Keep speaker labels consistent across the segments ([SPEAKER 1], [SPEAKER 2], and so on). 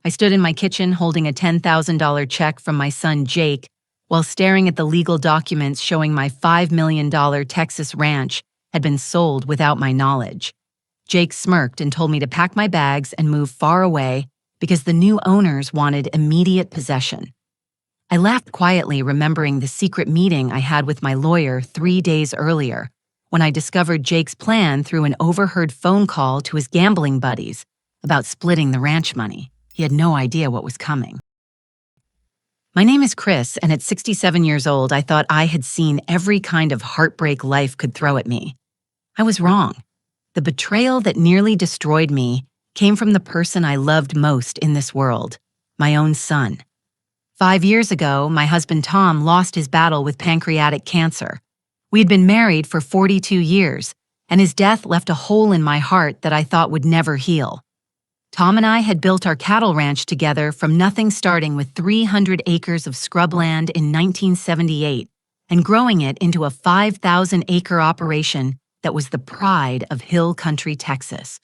[SPEAKER 1] I stood in my kitchen holding a $10,000 check from my son Jake while staring at the legal documents showing my $5 million Texas ranch had been sold without my knowledge. Jake smirked and told me to pack my bags and move far away because the new owners wanted immediate possession. I laughed quietly, remembering the secret meeting I had with my lawyer 3 days earlier, when I discovered Jake's plan through an overheard phone call to his gambling buddies about splitting the ranch money. He had no idea what was coming. My name is Chris, and at 67 years old, I thought I had seen every kind of heartbreak life could throw at me. I was wrong. The betrayal that nearly destroyed me came from the person I loved most in this world, my own son. 5 years ago, my husband Tom lost his battle with pancreatic cancer. We had been married for 42 years, and his death left a hole in my heart that I thought would never heal. Tom and I had built our cattle ranch together from nothing, starting with 300 acres of scrubland in 1978 and growing it into a 5,000-acre operation that was the pride of Hill Country, Texas.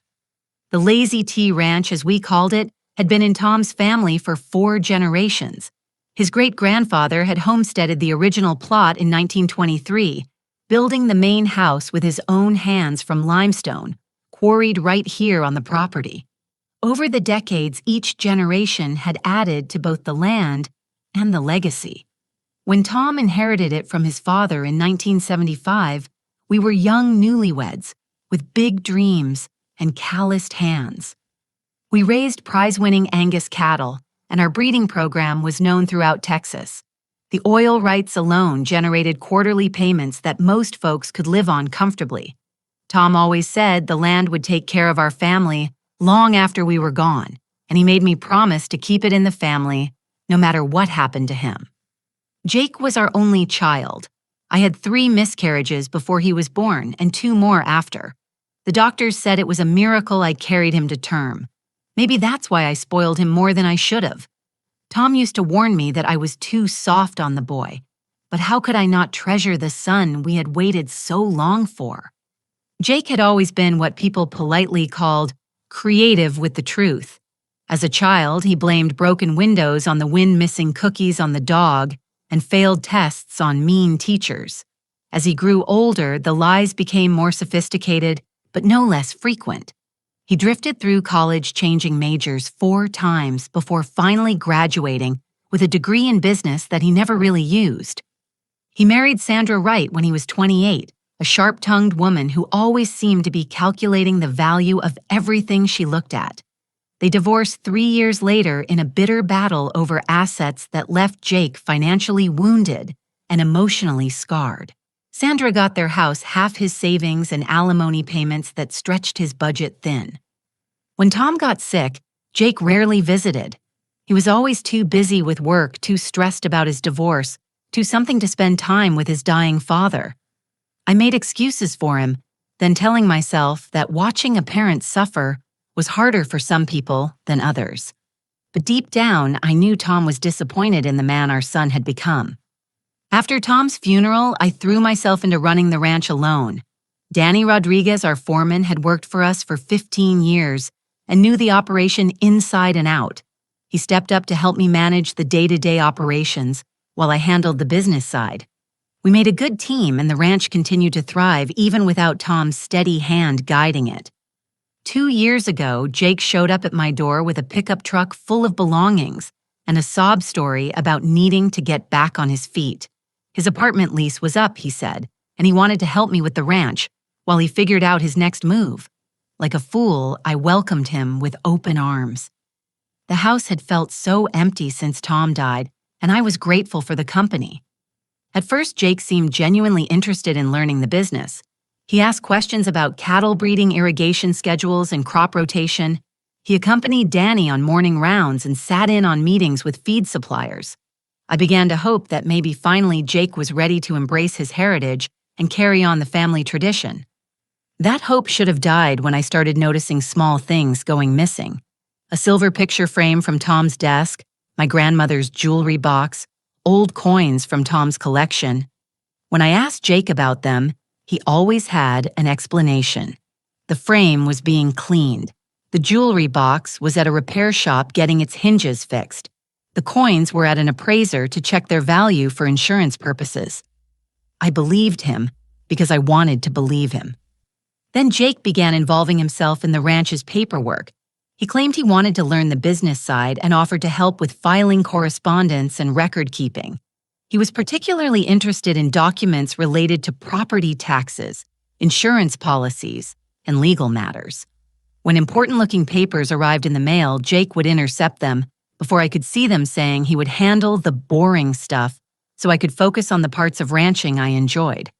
[SPEAKER 1] The Lazy T Ranch, as we called it, had been in Tom's family for 4 generations. His great-grandfather had homesteaded the original plot in 1923, building the main house with his own hands from limestone, quarried right here on the property. Over the decades, each generation had added to both the land and the legacy. When Tom inherited it from his father in 1975, we were young newlyweds with big dreams and calloused hands. We raised prize-winning Angus cattle, and our breeding program was known throughout Texas. The oil rights alone generated quarterly payments that most folks could live on comfortably. Tom always said the land would take care of our family long after we were gone, and he made me promise to keep it in the family no matter what happened to him. Jake was our only child. I had 3 miscarriages before he was born and 2 more after. The doctors said it was a miracle I carried him to term. Maybe that's why I spoiled him more than I should have. Tom used to warn me that I was too soft on the boy, but how could I not treasure the son we had waited so long for? Jake had always been what people politely called creative with the truth. As a child, he blamed broken windows on the wind, missing cookies on the dog, and failed tests on mean teachers. As he grew older, the lies became more sophisticated, but no less frequent. He drifted through college, changing majors 4 times before finally graduating with a degree in business that he never really used. He married Sandra Wright when he was 28, a sharp-tongued woman who always seemed to be calculating the value of everything she looked at. They divorced 3 years later in a bitter battle over assets that left Jake financially wounded and emotionally scarred. Sandra got their house half his savings and alimony payments that stretched his budget thin. When Tom got sick, Jake rarely visited. He was always too busy with work, too stressed about his divorce, too something to spend time with his dying father. I made excuses for him, then telling myself that watching a parent suffer was harder for some people than others. But deep down, I knew Tom was disappointed in the man our son had become. After Tom's funeral, I threw myself into running the ranch alone. Danny Rodriguez, our foreman, had worked for us for 15 years and knew the operation inside and out. He stepped up to help me manage the day-to-day operations while I handled the business side. We made a good team, and the ranch continued to thrive even without Tom's steady hand guiding it. 2 years ago, Jake showed up at my door with a pickup truck full of belongings and a sob story about needing to get back on his feet. His apartment lease was up, he said, and he wanted to help me with the ranch while he figured out his next move. Like a fool, I welcomed him with open arms. The house had felt so empty since Tom died, and I was grateful for the company. At first, Jake seemed genuinely interested in learning the business. He asked questions about cattle breeding, irrigation schedules, and crop rotation. He accompanied Danny on morning rounds and sat in on meetings with feed suppliers. I began to hope that maybe finally Jake was ready to embrace his heritage and carry on the family tradition. That hope should have died when I started noticing small things going missing. A silver picture frame from Tom's desk, my grandmother's jewelry box, old coins from Tom's collection. When I asked Jake about them, he always had an explanation. The frame was being cleaned. The jewelry box was at a repair shop getting its hinges fixed. The coins were at an appraiser to check their value for insurance purposes. I believed him because I wanted to believe him. Then Jake began involving himself in the ranch's paperwork. He claimed he wanted to learn the business side and offered to help with filing correspondence and record keeping. He was particularly interested in documents related to property taxes, insurance policies, and legal matters. When important-looking papers arrived in the mail, Jake would intercept them before I could see them, saying he would handle the boring stuff so I could focus on the parts of ranching I enjoyed.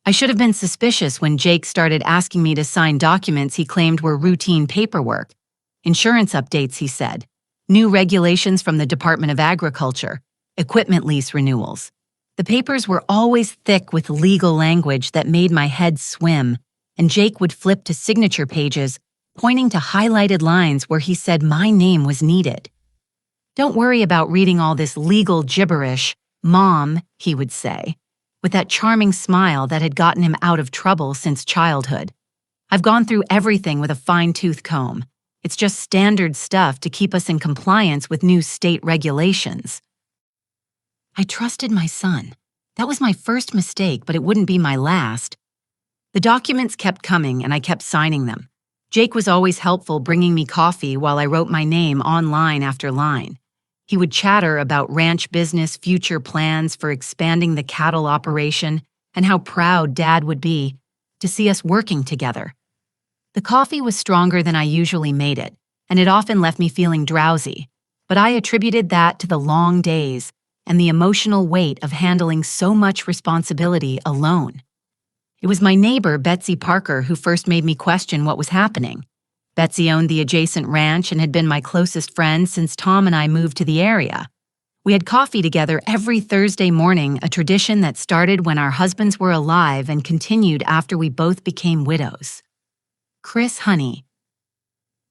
[SPEAKER 1] I should have been suspicious when Jake started asking me to sign documents he claimed were routine paperwork. Insurance updates, he said. New regulations from the Department of Agriculture. Equipment lease renewals. The papers were always thick with legal language that made my head swim, and Jake would flip to signature pages, pointing to highlighted lines where he said my name was needed. "Don't worry about reading all this legal gibberish, Mom," he would say, with that charming smile that had gotten him out of trouble since childhood. "I've gone through everything with a fine-tooth comb. It's just standard stuff to keep us in compliance with new state regulations." I trusted my son. That was my first mistake, but it wouldn't be my last. The documents kept coming, and I kept signing them. Jake was always helpful, bringing me coffee while I wrote my name on line after line. He would chatter about ranch business, future plans for expanding the cattle operation, and how proud Dad would be to see us working together. The coffee was stronger than I usually made it, and it often left me feeling drowsy, but I attributed that to the long days and the emotional weight of handling so much responsibility alone. It was my neighbor, Betsy Parker, who first made me question what was happening. Betsy owned the adjacent ranch and had been my closest friend since Tom and I moved to the area. We had coffee together every Thursday morning, a tradition that started when our husbands were alive and continued after we both became widows. "Chris, honey,"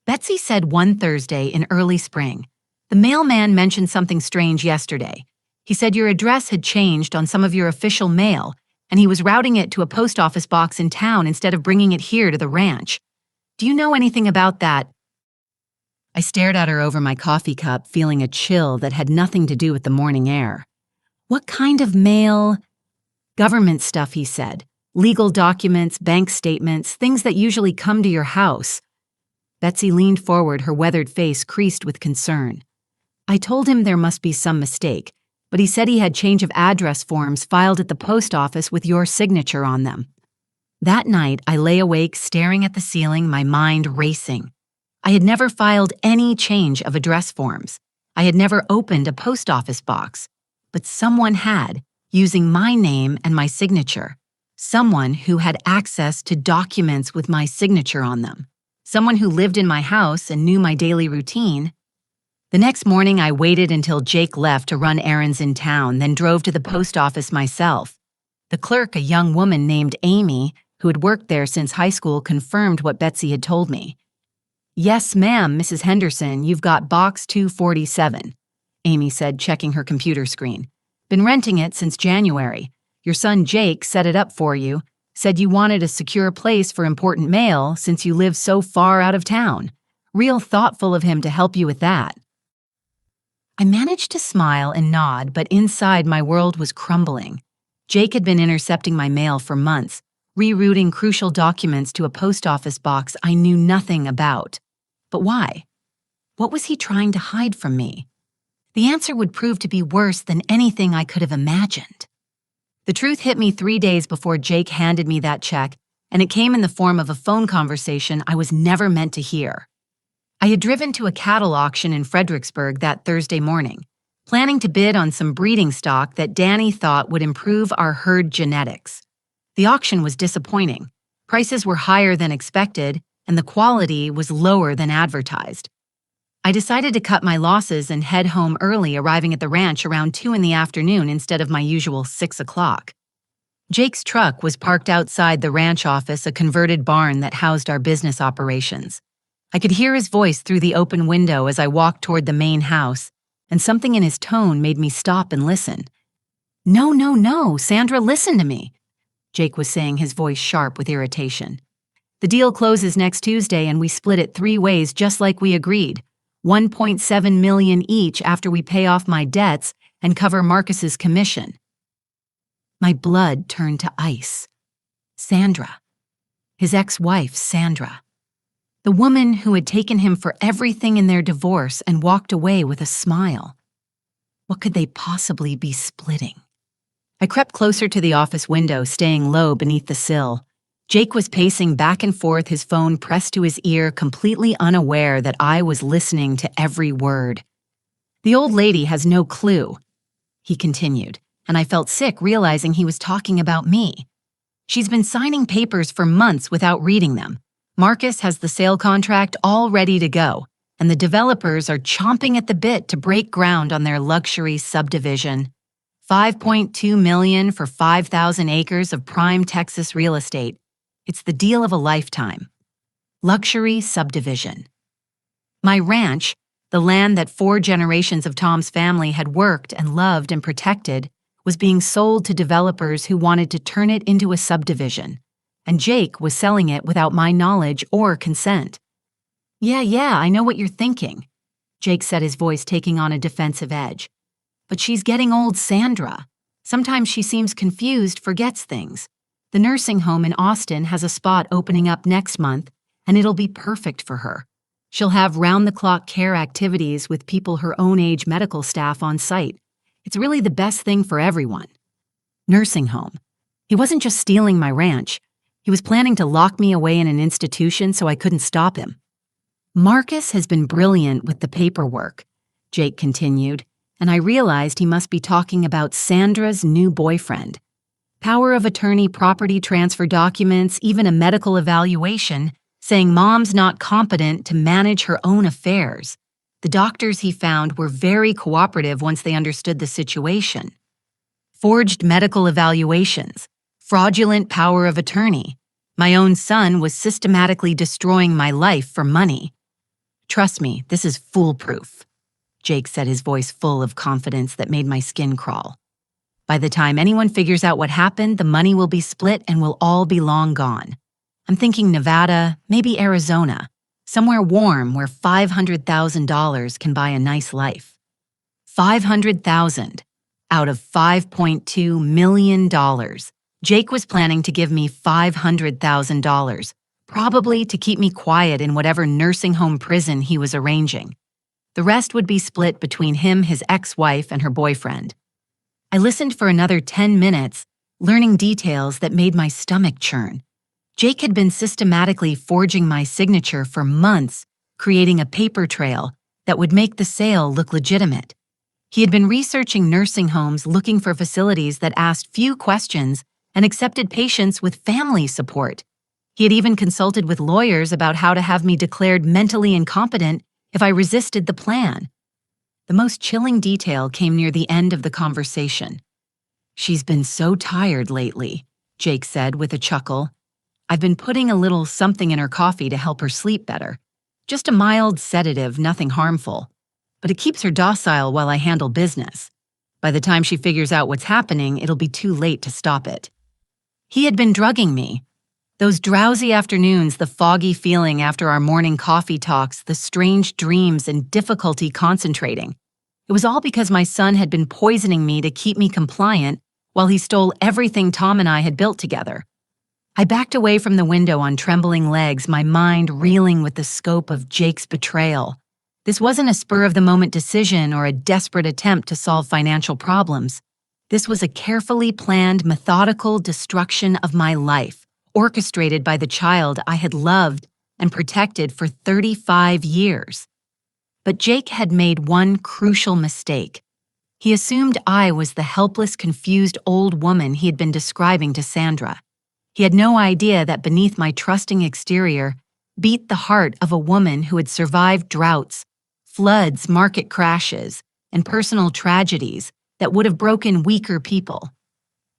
[SPEAKER 1] Betsy said one Thursday in early spring, "the mailman mentioned something strange yesterday. He said your address had changed on some of your official mail, and he was routing it to a post office box in town instead of bringing it here to the ranch. Do you know anything about that?" I stared at her over my coffee cup, feeling a chill that had nothing to do with the morning air. "What kind of mail?" "Government stuff," he said. "Legal documents, bank statements, things that usually come to your house." Betsy leaned forward, her weathered face creased with concern. I told him there must be some mistake, but he said he had change of address forms filed at the post office with your signature on them. That night, I lay awake staring at the ceiling, my mind racing. I had never filed any change of address forms. I had never opened a post office box. But someone had, using my name and my signature. Someone who had access to documents with my signature on them. Someone who lived in my house and knew my daily routine. The next morning, I waited until Jake left to run errands in town, then drove to the post office myself. The clerk, a young woman named Amy, who had worked there since high school, confirmed what Betsy had told me. "Yes, ma'am, Mrs. Henderson, you've got box 247, Amy said, checking her computer screen. "Been renting it since January. Your son Jake set it up for you, said you wanted a secure place for important mail since you live so far out of town. Real thoughtful of him to help you with that." I managed to smile and nod, but inside my world was crumbling. Jake had been intercepting my mail for months, rerouting crucial documents to a post office box I knew nothing about. But why? What was he trying to hide from me? The answer would prove to be worse than anything I could have imagined. The truth hit me 3 days before Jake handed me that check, and it came in the form of a phone conversation I was never meant to hear. I had driven to a cattle auction in Fredericksburg that Thursday morning, planning to bid on some breeding stock that Danny thought would improve our herd genetics. The auction was disappointing. Prices were higher than expected, and the quality was lower than advertised. I decided to cut my losses and head home early, arriving at the ranch around 2 in the afternoon instead of my usual 6 o'clock. Jake's truck was parked outside the ranch office, a converted barn that housed our business operations. I could hear his voice through the open window as I walked toward the main house, and something in his tone made me stop and listen. No, Sandra, listen to me," Jake was saying, his voice sharp with irritation. The deal closes next Tuesday and we split it 3 ways just like we agreed. 1.7 million each after we pay off my debts and cover Marcus's commission. My blood turned to ice. Sandra. His ex-wife, Sandra. The woman who had taken him for everything in their divorce and walked away with a smile. What could they possibly be splitting? I crept closer to the office window, staying low beneath the sill. Jake was pacing back and forth, his phone pressed to his ear, completely unaware that I was listening to every word. The old lady has no clue, he continued, and I felt sick realizing he was talking about me. She's been signing papers for months without reading them. Marcus has the sale contract all ready to go, and the developers are chomping at the bit to break ground on their luxury subdivision. $5.2 million for 5,000 acres of prime Texas real estate. It's the deal of a lifetime. Luxury subdivision. My ranch, the land that 4 generations of Tom's family had worked and loved and protected, was being sold to developers who wanted to turn it into a subdivision, and Jake was selling it without my knowledge or consent. Yeah, I know what you're thinking, Jake said, his voice taking on a defensive edge. But she's getting old, Sandra. Sometimes she seems confused, forgets things. The nursing home in Austin has a spot opening up next month, and it'll be perfect for her. She'll have round-the-clock care activities with people her own age medical staff on site. It's really the best thing for everyone. Nursing home. He wasn't just stealing my ranch. He was planning to lock me away in an institution so I couldn't stop him. Marcus has been brilliant with the paperwork, Jake continued, and I realized he must be talking about Sandra's new boyfriend. Power of attorney, property transfer documents, even a medical evaluation, saying Mom's not competent to manage her own affairs. The doctors he found were very cooperative once they understood the situation. Forged medical evaluations, fraudulent power of attorney. My own son was systematically destroying my life for money. Trust me, this is foolproof, Jake said, his voice full of confidence that made my skin crawl. By the time anyone figures out what happened, the money will be split and we'll all be long gone. I'm thinking Nevada, maybe Arizona, somewhere warm where $500,000 can buy a nice life. $500,000 out of $5.2 million. Jake was planning to give me $500,000, probably to keep me quiet in whatever nursing home prison he was arranging. The rest would be split between him, his ex-wife, and her boyfriend. I listened for another 10 minutes, learning details that made my stomach churn. Jake had been systematically forging my signature for months, creating a paper trail that would make the sale look legitimate. He had been researching nursing homes, looking for facilities that asked few questions and accepted patients with family support. He had even consulted with lawyers about how to have me declared mentally incompetent if I resisted the plan. The most chilling detail came near the end of the conversation. She's been so tired lately, Jake said with a chuckle. I've been putting a little something in her coffee to help her sleep better. Just a mild sedative, nothing harmful. But it keeps her docile while I handle business. By the time she figures out what's happening, it'll be too late to stop it. He had been drugging me. Those drowsy afternoons, the foggy feeling after our morning coffee talks, the strange dreams and difficulty concentrating. It was all because my son had been poisoning me to keep me compliant while he stole everything Tom and I had built together. I backed away from the window on trembling legs, my mind reeling with the scope of Jake's betrayal. This wasn't a spur-of-the-moment decision or a desperate attempt to solve financial problems. This was a carefully planned, methodical destruction of my life, orchestrated by the child I had loved and protected for 35 years. But Jake had made one crucial mistake. He assumed I was the helpless, confused old woman he had been describing to Sandra. He had no idea that beneath my trusting exterior beat the heart of a woman who had survived droughts, floods, market crashes, and personal tragedies that would have broken weaker people.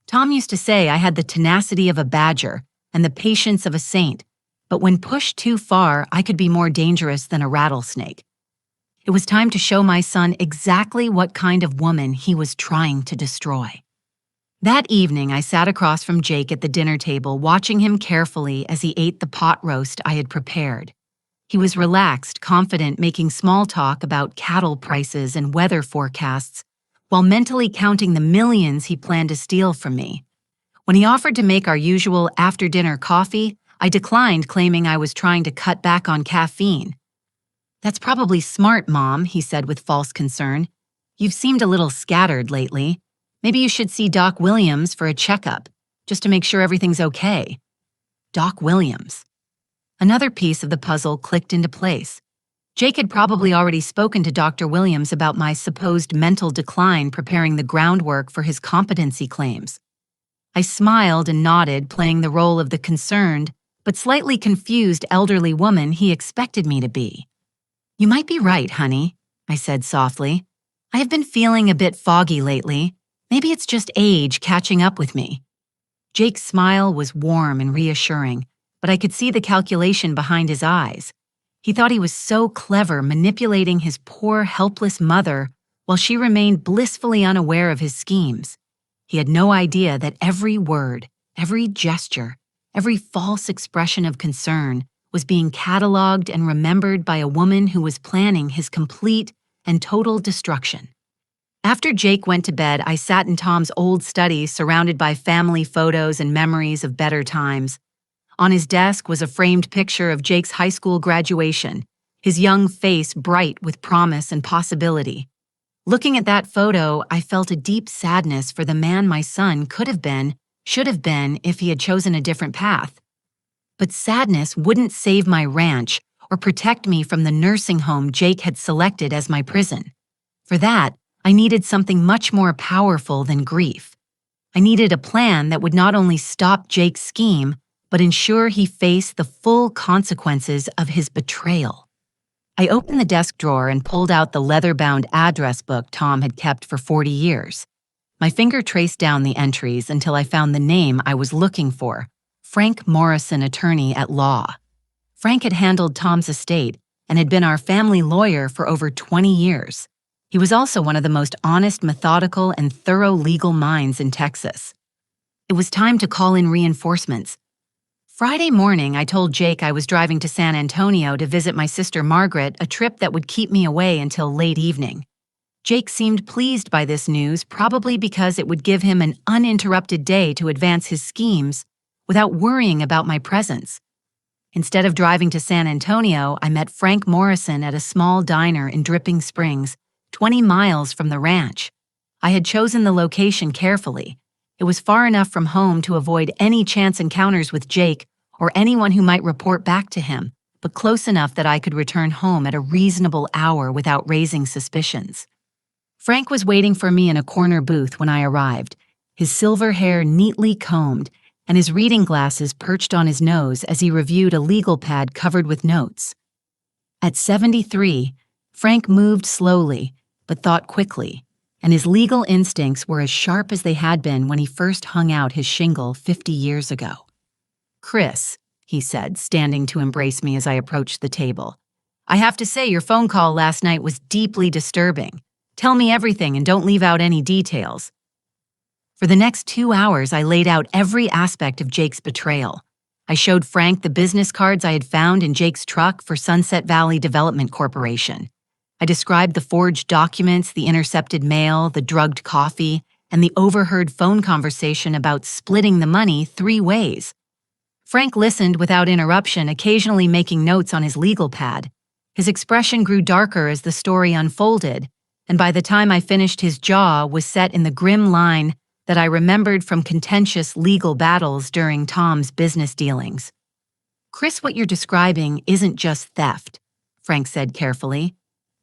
[SPEAKER 1] Tom used to say I had the tenacity of a badger and the patience of a saint, but when pushed too far, I could be more dangerous than a rattlesnake. It was time to show my son exactly what kind of woman he was trying to destroy. That evening, I sat across from Jake at the dinner table, watching him carefully as he ate the pot roast I had prepared. He was relaxed, confident, making small talk about cattle prices and weather forecasts, while mentally counting the millions he planned to steal from me. When he offered to make our usual after-dinner coffee, I declined, claiming I was trying to cut back on caffeine. "That's probably smart, Mom," he said with false concern. "You've seemed a little scattered lately. Maybe you should see Doc Williams for a checkup, just to make sure everything's okay." Doc Williams. Another piece of the puzzle clicked into place. Jake had probably already spoken to Dr. Williams about my supposed mental decline, preparing the groundwork for his competency claims. I smiled and nodded, playing the role of the concerned, but slightly confused elderly woman he expected me to be. "You might be right, honey," I said softly. "I have been feeling a bit foggy lately. Maybe it's just age catching up with me." Jake's smile was warm and reassuring, but I could see the calculation behind his eyes. He thought he was so clever, manipulating his poor, helpless mother while she remained blissfully unaware of his schemes. He had no idea that every word, every gesture, every false expression of concern was being cataloged and remembered by a woman who was planning his complete and total destruction. After Jake went to bed, I sat in Tom's old study, surrounded by family photos and memories of better times. On his desk was a framed picture of Jake's high school graduation, his young face bright with promise and possibility. Looking at that photo, I felt a deep sadness for the man my son could have been, should have been, if he had chosen a different path. But sadness wouldn't save my ranch or protect me from the nursing home Jake had selected as my prison. For that, I needed something much more powerful than grief. I needed a plan that would not only stop Jake's scheme, but ensure he faced the full consequences of his betrayal. I opened the desk drawer and pulled out the leather-bound address book Tom had kept for 40 years. My finger traced down the entries until I found the name I was looking for: Frank Morrison, attorney at law. Frank had handled Tom's estate and had been our family lawyer for over 20 years. He was also one of the most honest, methodical, and thorough legal minds in Texas. It was time to call in reinforcements. Friday morning, I told Jake I was driving to San Antonio to visit my sister Margaret, a trip that would keep me away until late evening. Jake seemed pleased by this news, probably because it would give him an uninterrupted day to advance his schemes without worrying about my presence. Instead of driving to San Antonio, I met Frank Morrison at a small diner in Dripping Springs, 20 miles from the ranch. I had chosen the location carefully. It was far enough from home to avoid any chance encounters with Jake or anyone who might report back to him, but close enough that I could return home at a reasonable hour without raising suspicions. Frank was waiting for me in a corner booth when I arrived, his silver hair neatly combed and his reading glasses perched on his nose as he reviewed a legal pad covered with notes. At 73, Frank moved slowly, but thought quickly, and his legal instincts were as sharp as they had been when he first hung out his shingle 50 years ago. "Chris," he said, standing to embrace me as I approached the table, "I have to say your phone call last night was deeply disturbing. Tell me everything and don't leave out any details." For the next 2 hours, I laid out every aspect of Jake's betrayal. I showed Frank the business cards I had found in Jake's truck for Sunset Valley Development Corporation. I described the forged documents, the intercepted mail, the drugged coffee, and the overheard phone conversation about splitting the money 3 ways. Frank listened without interruption, occasionally making notes on his legal pad. His expression grew darker as the story unfolded, and by the time I finished, his jaw was set in the grim line that I remembered from contentious legal battles during Tom's business dealings. "Chris, what you're describing isn't just theft," Frank said carefully.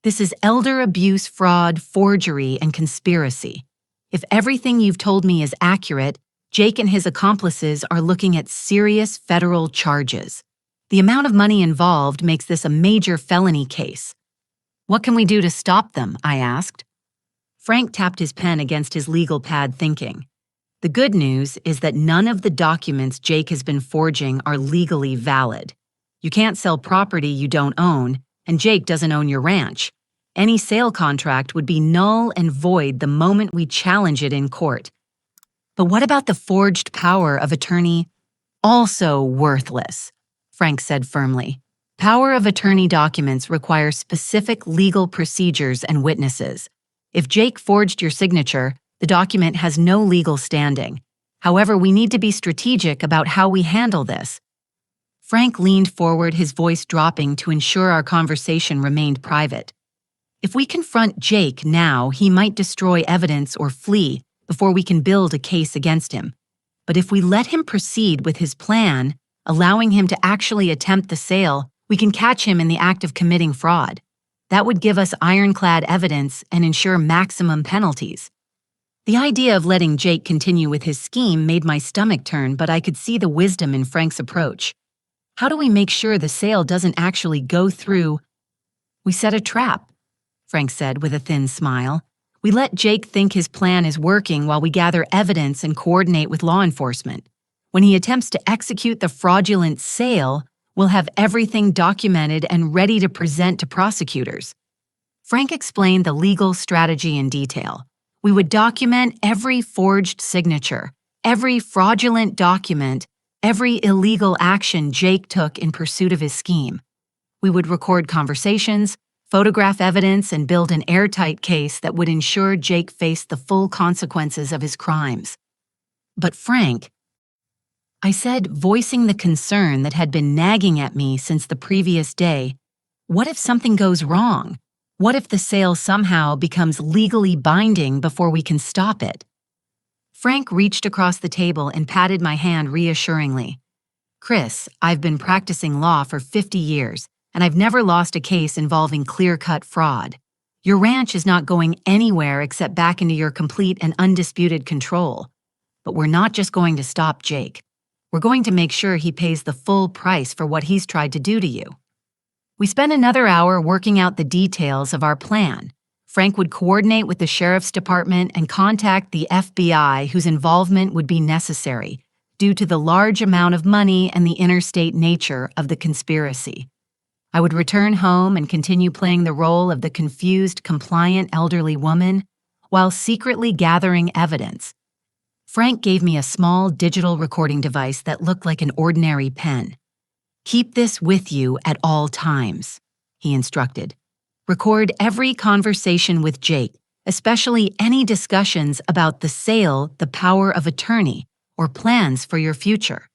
[SPEAKER 1] "This is elder abuse, fraud, forgery, and conspiracy. If everything you've told me is accurate, Jake and his accomplices are looking at serious federal charges. The amount of money involved makes this a major felony case." "What can we do to stop them?" I asked. Frank tapped his pen against his legal pad, thinking. "The good news is that none of the documents Jake has been forging are legally valid. You can't sell property you don't own, and Jake doesn't own your ranch. Any sale contract would be null and void the moment we challenge it in court. But what about the forged power of attorney? Also worthless, Frank said firmly. Power of attorney documents require specific legal procedures and witnesses. If Jake forged your signature, the document has no legal standing. However, we need to be strategic about how we handle this. Frank leaned forward, his voice dropping to ensure our conversation remained private. If we confront Jake now, he might destroy evidence or flee before we can build a case against him. But if we let him proceed with his plan, allowing him to actually attempt the sale, we can catch him in the act of committing fraud. That would give us ironclad evidence and ensure maximum penalties. The idea of letting Jake continue with his scheme made my stomach turn, but I could see the wisdom in Frank's approach. How do we make sure the sale doesn't actually go through? We set a trap, Frank said with a thin smile. We let Jake think his plan is working while we gather evidence and coordinate with law enforcement. When he attempts to execute the fraudulent sale, we'll have everything documented and ready to present to prosecutors. Frank explained the legal strategy in detail. We would document every forged signature, every fraudulent document, every illegal action Jake took in pursuit of his scheme. We would record conversations, photograph evidence, and build an airtight case that would ensure Jake faced the full consequences of his crimes. But Frank, I said, voicing the concern that had been nagging at me since the previous day, what if something goes wrong? What if the sale somehow becomes legally binding before we can stop it? Frank reached across the table and patted my hand reassuringly. Chris, I've been practicing law for 50 years, and I've never lost a case involving clear-cut fraud. Your ranch is not going anywhere except back into your complete and undisputed control. But we're not just going to stop Jake. We're going to make sure he pays the full price for what he's tried to do to you. We spent another hour working out the details of our plan. Frank would coordinate with the sheriff's department and contact the FBI, whose involvement would be necessary due to the large amount of money and the interstate nature of the conspiracy. I would return home and continue playing the role of the confused, compliant elderly woman while secretly gathering evidence. Frank gave me a small digital recording device that looked like an ordinary pen. Keep this with you at all times, he instructed. Record every conversation with Jake, especially any discussions about the sale, the power of attorney, or plans for your future.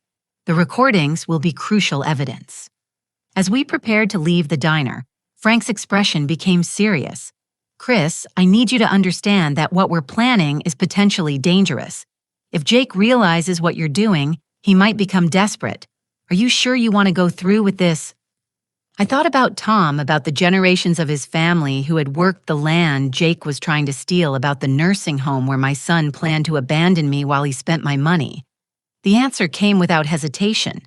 [SPEAKER 1] The recordings will be crucial evidence. As we prepared to leave the diner, Frank's expression became serious. Chris, I need you to understand that what we're planning is potentially dangerous. If Jake realizes what you're doing, he might become desperate. Are you sure you want to go through with this? I thought about Tom, about the generations of his family who had worked the land Jake was trying to steal, about the nursing home where my son planned to abandon me while he spent my money. The answer came without hesitation.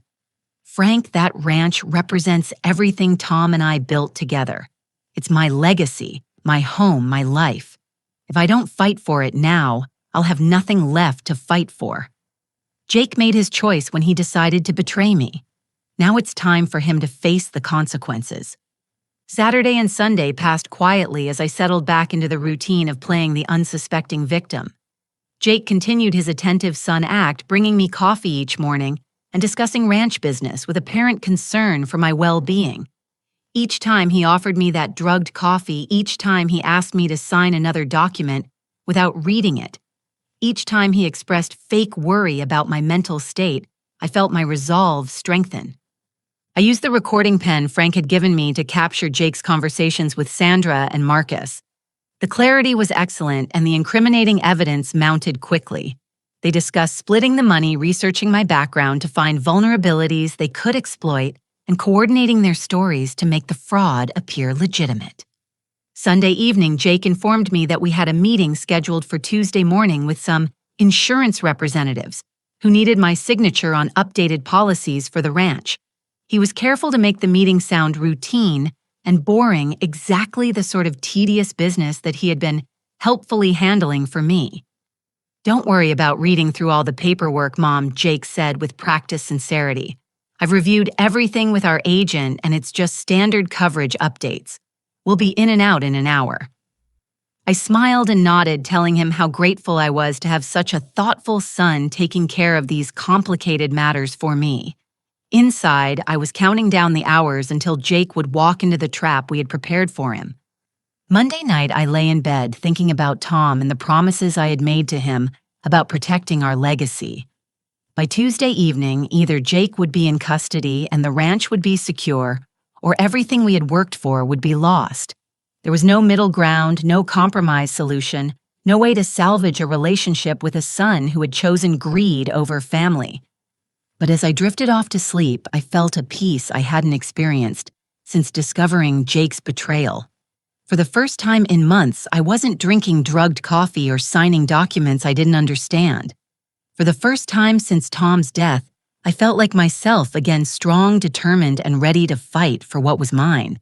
[SPEAKER 1] Frank, that ranch represents everything Tom and I built together. It's my legacy, my home, my life. If I don't fight for it now, I'll have nothing left to fight for. Jake made his choice when he decided to betray me. Now it's time for him to face the consequences. Saturday and Sunday passed quietly as I settled back into the routine of playing the unsuspecting victim. Jake continued his attentive son act, bringing me coffee each morning and discussing ranch business with apparent concern for my well-being. Each time he offered me that drugged coffee, each time he asked me to sign another document without reading it, each time he expressed fake worry about my mental state, I felt my resolve strengthen. I used the recording pen Frank had given me to capture Jake's conversations with Sandra and Marcus. The clarity was excellent and the incriminating evidence mounted quickly. They discussed splitting the money, researching my background to find vulnerabilities they could exploit, and coordinating their stories to make the fraud appear legitimate. Sunday evening, Jake informed me that we had a meeting scheduled for Tuesday morning with some insurance representatives who needed my signature on updated policies for the ranch. He was careful to make the meeting sound routine and boring, exactly the sort of tedious business that he had been helpfully handling for me. Don't worry about reading through all the paperwork, Mom, Jake said with practiced sincerity. I've reviewed everything with our agent and it's just standard coverage updates. We'll be in and out in an hour. I smiled and nodded, telling him how grateful I was to have such a thoughtful son taking care of these complicated matters for me. Inside, I was counting down the hours until Jake would walk into the trap we had prepared for him. Monday night, I lay in bed thinking about Tom and the promises I had made to him about protecting our legacy. By Tuesday evening, either Jake would be in custody and the ranch would be secure, or everything we had worked for would be lost. There was no middle ground, no compromise solution, no way to salvage a relationship with a son who had chosen greed over family. But as I drifted off to sleep, I felt a peace I hadn't experienced since discovering Jake's betrayal. For the first time in months, I wasn't drinking drugged coffee or signing documents I didn't understand. For the first time since Tom's death, I felt like myself again, strong, determined, and ready to fight for what was mine.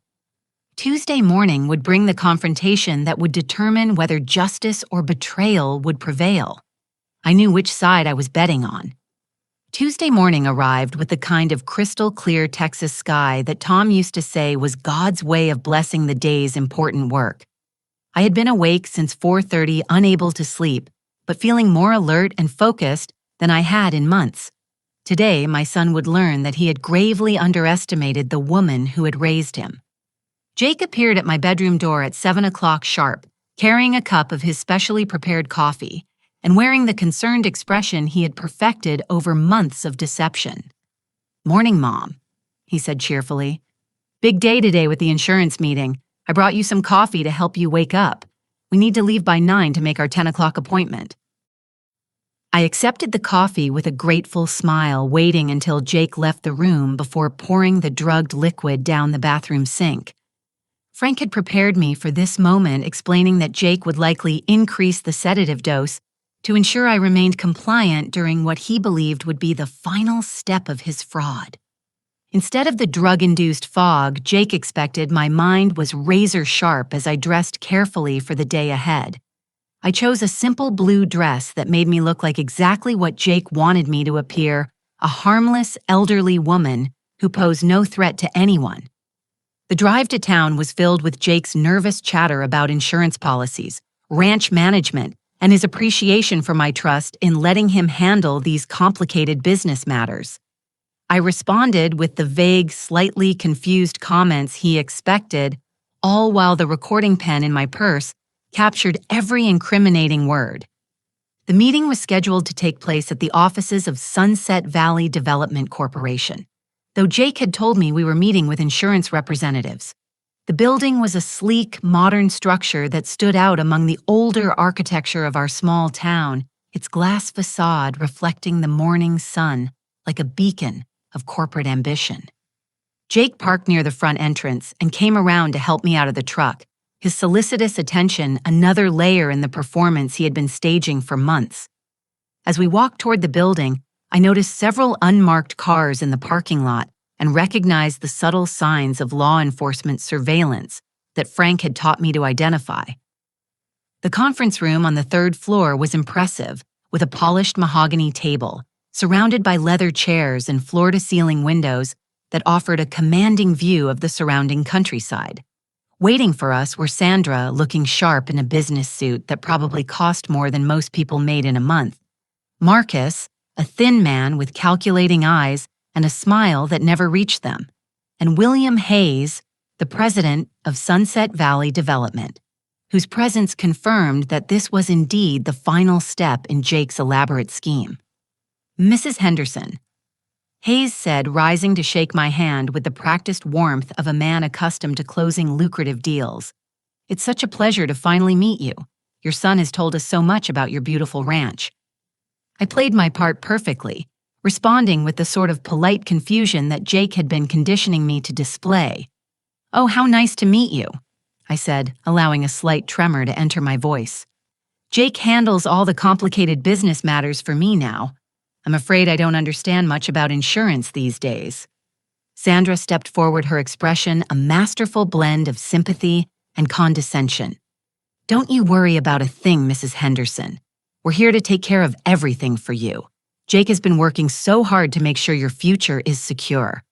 [SPEAKER 1] Tuesday morning would bring the confrontation that would determine whether justice or betrayal would prevail. I knew which side I was betting on. Tuesday morning arrived with the kind of crystal-clear Texas sky that Tom used to say was God's way of blessing the day's important work. I had been awake since 4:30, unable to sleep, but feeling more alert and focused than I had in months. Today, my son would learn that he had gravely underestimated the woman who had raised him. Jake appeared at my bedroom door at 7 o'clock sharp, carrying a cup of his specially prepared coffee and wearing the concerned expression he had perfected over months of deception. "Morning, Mom," he said cheerfully. "Big day today with the insurance meeting. I brought you some coffee to help you wake up. We need to leave by 9 to make our 10 o'clock appointment." I accepted the coffee with a grateful smile, waiting until Jake left the room before pouring the drugged liquid down the bathroom sink. Frank had prepared me for this moment, explaining that Jake would likely increase the sedative dose to ensure I remained compliant during what he believed would be the final step of his fraud. Instead of the drug-induced fog, Jake expected my mind was razor-sharp as I dressed carefully for the day ahead. I chose a simple blue dress that made me look like exactly what Jake wanted me to appear, a harmless, elderly woman who posed no threat to anyone. The drive to town was filled with Jake's nervous chatter about insurance policies, ranch management, and his appreciation for my trust in letting him handle these complicated business matters. I responded with the vague, slightly confused comments he expected, all while the recording pen in my purse captured every incriminating word. The meeting was scheduled to take place at the offices of Sunset Valley Development Corporation, though Jake had told me we were meeting with insurance representatives. The building was a sleek, modern structure that stood out among the older architecture of our small town, its glass facade reflecting the morning sun like a beacon of corporate ambition. Jake parked near the front entrance and came around to help me out of the truck, his solicitous attention another layer in the performance he had been staging for months. As we walked toward the building, I noticed several unmarked cars in the parking lot and recognized the subtle signs of law enforcement surveillance that Frank had taught me to identify. The conference room on the third floor was impressive, with a polished mahogany table, surrounded by leather chairs and floor-to-ceiling windows that offered a commanding view of the surrounding countryside. Waiting for us were Sandra, looking sharp in a business suit that probably cost more than most people made in a month, Marcus, a thin man with calculating eyes and a smile that never reached them, and William Hayes, the president of Sunset Valley Development, whose presence confirmed that this was indeed the final step in Jake's elaborate scheme. "Mrs. Henderson," Hayes said, rising to shake my hand with the practiced warmth of a man accustomed to closing lucrative deals. "It's such a pleasure to finally meet you. Your son has told us so much about your beautiful ranch." I played my part perfectly, responding with the sort of polite confusion that Jake had been conditioning me to display. "Oh, how nice to meet you," I said, allowing a slight tremor to enter my voice. "Jake handles all the complicated business matters for me now. I'm afraid I don't understand much about insurance these days." Sandra stepped forward, her expression a masterful blend of sympathy and condescension. "Don't you worry about a thing, Mrs. Henderson. We're here to take care of everything for you. Jake has been working so hard to make sure your future is secure."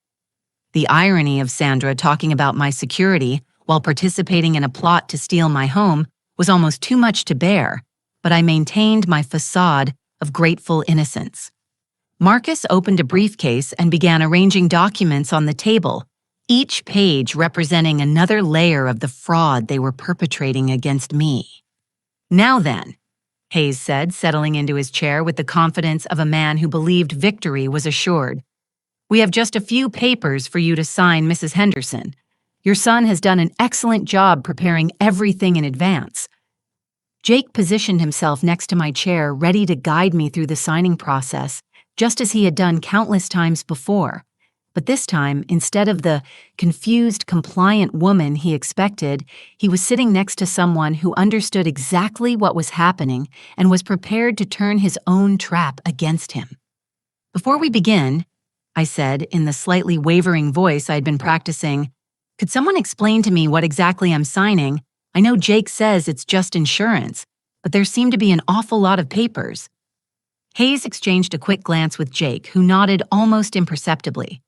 [SPEAKER 1] The irony of Sandra talking about my security while participating in a plot to steal my home was almost too much to bear, but I maintained my facade of grateful innocence. Marcus opened a briefcase and began arranging documents on the table, each page representing another layer of the fraud they were perpetrating against me. "Now then," Hayes said, settling into his chair with the confidence of a man who believed victory was assured. "We have just a few papers for you to sign, Mrs. Henderson. Your son has done an excellent job preparing everything in advance." Jake positioned himself next to my chair, ready to guide me through the signing process, just as he had done countless times before. But this time, instead of the confused, compliant woman he expected, he was sitting next to someone who understood exactly what was happening and was prepared to turn his own trap against him. "Before we begin," I said in the slightly wavering voice I'd been practicing, "could someone explain to me what exactly I'm signing? I know Jake says it's just insurance, but there seem to be an awful lot of papers." Hayes exchanged a quick glance with Jake, who nodded almost imperceptibly.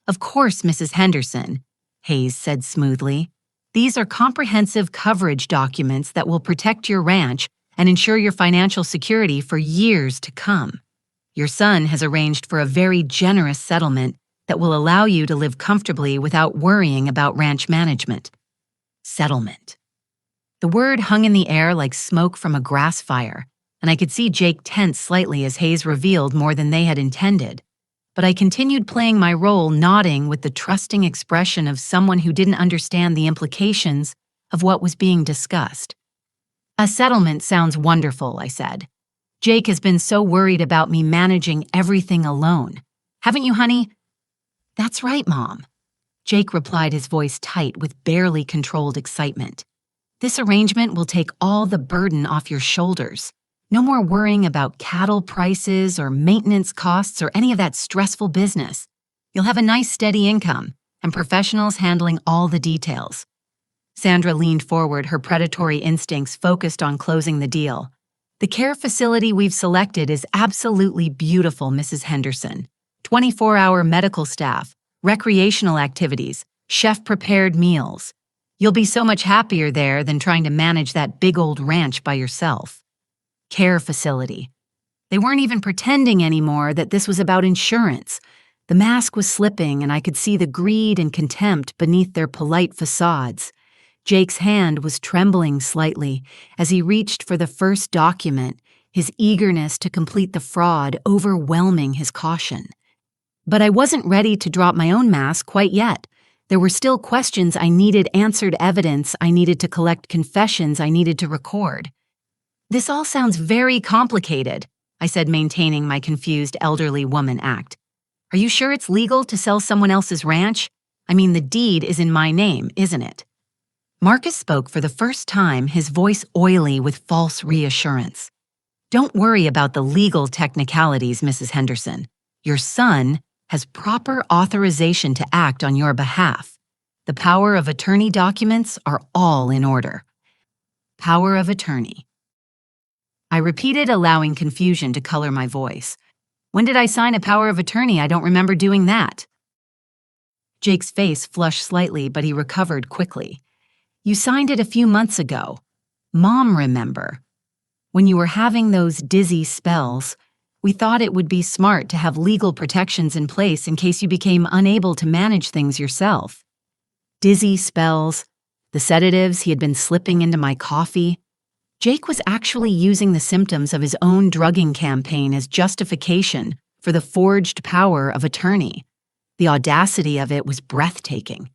[SPEAKER 1] "Of course, Mrs. Henderson," Hayes said smoothly. "These are comprehensive coverage documents that will protect your ranch and ensure your financial security for years to come. Your son has arranged for a very generous settlement that will allow you to live comfortably without worrying about ranch management." Settlement. The word hung in the air like smoke from a grass fire, and I could see Jake tense slightly as Hayes revealed more than they had intended. But I continued playing my role, nodding with the trusting expression of someone who didn't understand the implications of what was being discussed. "A settlement sounds wonderful," I said. "Jake has been so worried about me managing everything alone. Haven't you, honey?" "That's right, Mom," Jake replied, his voice tight with barely controlled excitement. "This arrangement will take all the burden off your shoulders. No more worrying about cattle prices or maintenance costs or any of that stressful business. You'll have a nice steady income and professionals handling all the details." Sandra leaned forward, her predatory instincts focused on closing the deal. "The care facility we've selected is absolutely beautiful, Mrs. Henderson. 24-hour medical staff, recreational activities, chef-prepared meals. You'll be so much happier there than trying to manage that big old ranch by yourself." Care facility. They weren't even pretending anymore that this was about insurance. The mask was slipping, and I could see the greed and contempt beneath their polite facades. Jake's hand was trembling slightly as he reached for the first document, his eagerness to complete the fraud overwhelming his caution. But I wasn't ready to drop my own mask quite yet. There were still questions I needed answered, evidence I needed to collect, confessions I needed to record. "This all sounds very complicated," I said, maintaining my confused elderly woman act. "Are you sure it's legal to sell someone else's ranch? I mean, the deed is in my name, isn't it?" Marcus spoke for the first time, his voice oily with false reassurance. "Don't worry about the legal technicalities, Mrs. Henderson. Your son has proper authorization to act on your behalf. The power of attorney documents are all in order." Power of attorney. I repeated, allowing confusion to color my voice. "When did I sign a power of attorney? I don't remember doing that." Jake's face flushed slightly, but he recovered quickly. "You signed it a few months ago. Mom, remember? When you were having those dizzy spells, we thought it would be smart to have legal protections in place in case you became unable to manage things yourself." Dizzy spells, the sedatives he had been slipping into my coffee. Jake was actually using the symptoms of his own drugging campaign as justification for the forged power of attorney. The audacity of it was breathtaking.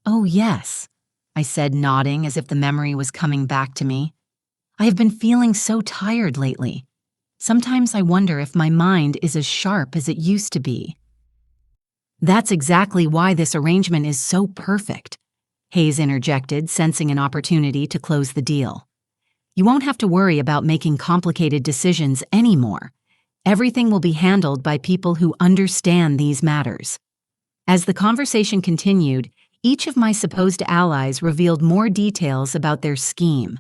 [SPEAKER 1] "Oh, yes," I said, nodding as if the memory was coming back to me. "I have been feeling so tired lately. Sometimes I wonder if my mind is as sharp as it used to be." "That's exactly why this arrangement is so perfect," Hayes interjected, sensing an opportunity to close the deal. "You won't have to worry about making complicated decisions anymore. Everything will be handled by people who understand these matters." As the conversation continued, each of my supposed allies revealed more details about their scheme.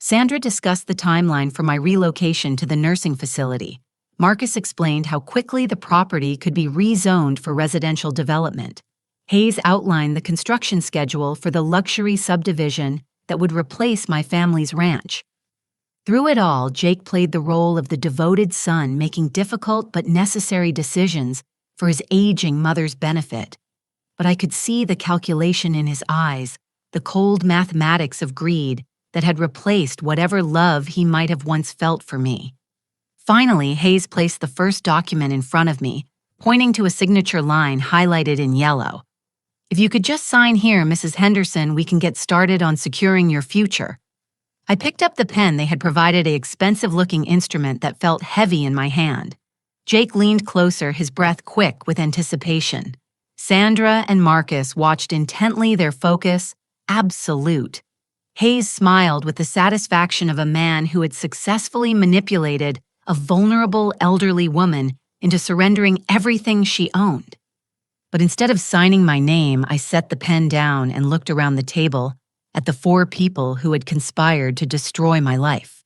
[SPEAKER 1] Sandra discussed the timeline for my relocation to the nursing facility. Marcus explained how quickly the property could be rezoned for residential development. Hayes outlined the construction schedule for the luxury subdivision that would replace my family's ranch. Through it all, Jake played the role of the devoted son making difficult but necessary decisions for his aging mother's benefit. But I could see the calculation in his eyes, the cold mathematics of greed that had replaced whatever love he might have once felt for me. Finally, Hayes placed the first document in front of me, pointing to a signature line highlighted in yellow. "If you could just sign here, Mrs. Henderson, we can get started on securing your future." I picked up the pen. They had provided an expensive-looking instrument that felt heavy in my hand. Jake leaned closer, his breath quick with anticipation. Sandra and Marcus watched intently, their focus absolute. Hayes smiled with the satisfaction of a man who had successfully manipulated a vulnerable elderly woman into surrendering everything she owned. But instead of signing my name, I set the pen down and looked around the table at the 4 people who had conspired to destroy my life.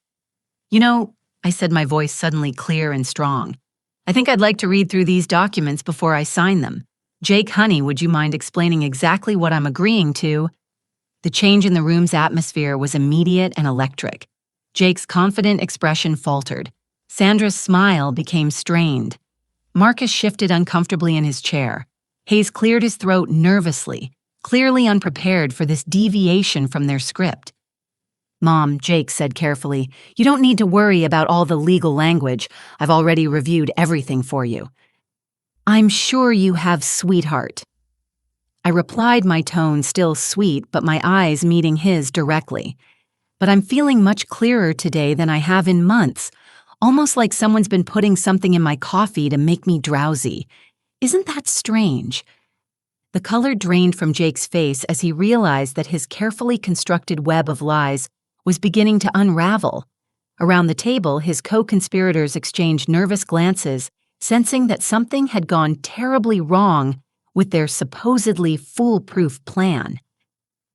[SPEAKER 1] "You know," I said, my voice suddenly clear and strong, "I think I'd like to read through these documents before I sign them. Jake, honey, would you mind explaining exactly what I'm agreeing to?" The change in the room's atmosphere was immediate and electric. Jake's confident expression faltered. Sandra's smile became strained. Marcus shifted uncomfortably in his chair. Hayes cleared his throat nervously, clearly unprepared for this deviation from their script. "Mom," Jake said carefully, "you don't need to worry about all the legal language. I've already reviewed everything for you." "I'm sure you have, sweetheart." I replied, my tone still sweet, but my eyes meeting his directly. "But I'm feeling much clearer today than I have in months, almost like someone's been putting something in my coffee to make me drowsy. Isn't that strange?" The color drained from Jake's face as he realized that his carefully constructed web of lies was beginning to unravel. Around the table, his co-conspirators exchanged nervous glances, sensing that something had gone terribly wrong with their supposedly foolproof plan.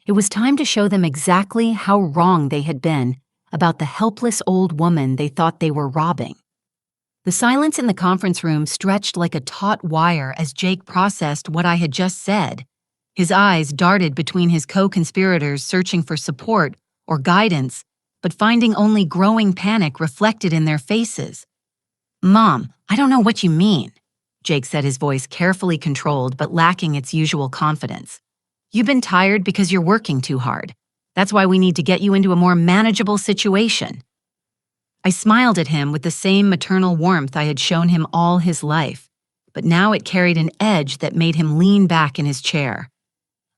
[SPEAKER 1] It was time to show them exactly how wrong they had been about the helpless old woman they thought they were robbing. The silence in the conference room stretched like a taut wire as Jake processed what I had just said. His eyes darted between his co-conspirators, searching for support or guidance, but finding only growing panic reflected in their faces. "Mom, I don't know what you mean," Jake said, his voice carefully controlled but lacking its usual confidence. "You've been tired because you're working too hard. That's why we need to get you into a more manageable situation." I smiled at him with the same maternal warmth I had shown him all his life, but now it carried an edge that made him lean back in his chair.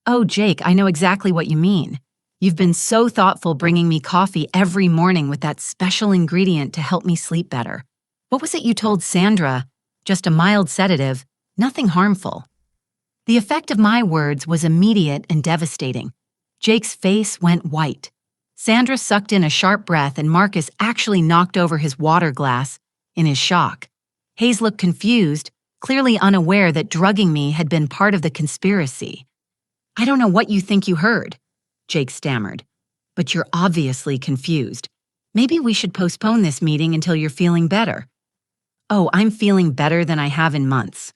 [SPEAKER 1] "Oh, Jake, I know exactly what you mean. You've been so thoughtful bringing me coffee every morning with that special ingredient to help me sleep better. What was it you told Sandra? Just a mild sedative, nothing harmful." The effect of my words was immediate and devastating. Jake's face went white. Sandra sucked in a sharp breath, and Marcus actually knocked over his water glass in his shock. Hayes looked confused, clearly unaware that drugging me had been part of the conspiracy. "I don't know what you think you heard," Jake stammered, "but you're obviously confused. Maybe we should postpone this meeting until you're feeling better." "Oh, I'm feeling better than I have in months,"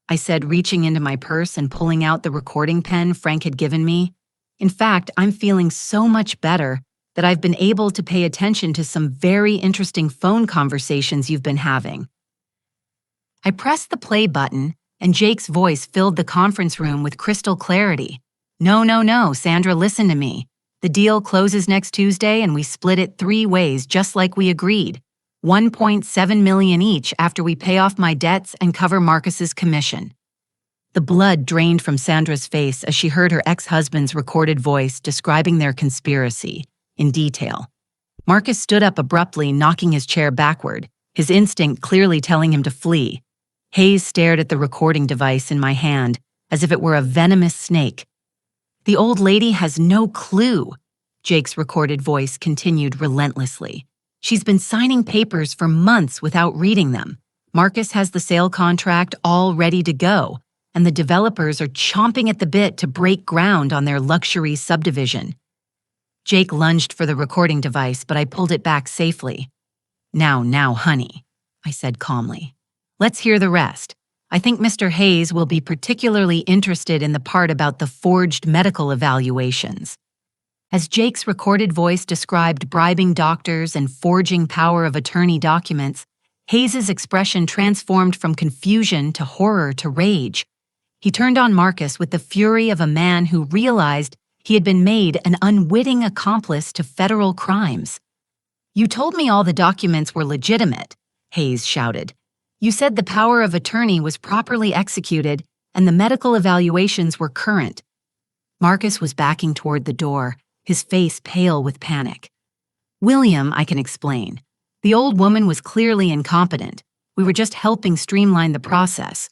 [SPEAKER 1] I said, reaching into my purse and pulling out the recording pen Frank had given me. "In fact, I'm feeling so much better that I've been able to pay attention to some very interesting phone conversations you've been having." I pressed the play button, and Jake's voice filled the conference room with crystal clarity. No, Sandra, listen to me. The deal closes next Tuesday, and we split it 3 ways just like we agreed. 1.7 million each after we pay off my debts and cover Marcus's commission." The blood drained from Sandra's face as she heard her ex-husband's recorded voice describing their conspiracy in detail. Marcus stood up abruptly, knocking his chair backward, his instinct clearly telling him to flee. Hayes stared at the recording device in my hand as if it were a venomous snake. "The old lady has no clue," Jake's recorded voice continued relentlessly. "She's been signing papers for months without reading them. Marcus has the sale contract all ready to go, and the developers are chomping at the bit to break ground on their luxury subdivision." Jake lunged for the recording device, but I pulled it back safely. Now, honey," I said calmly. "Let's hear the rest. I think Mr. Hayes will be particularly interested in the part about the forged medical evaluations." As Jake's recorded voice described bribing doctors and forging power of attorney documents, Hayes's expression transformed from confusion to horror to rage. He turned on Marcus with the fury of a man who realized he had been made an unwitting accomplice to federal crimes. "You told me all the documents were legitimate," Hayes shouted. "You said the power of attorney was properly executed and the medical evaluations were current." Marcus was backing toward the door, his face pale with panic. "William, I can explain. The old woman was clearly incompetent. We were just helping streamline the process."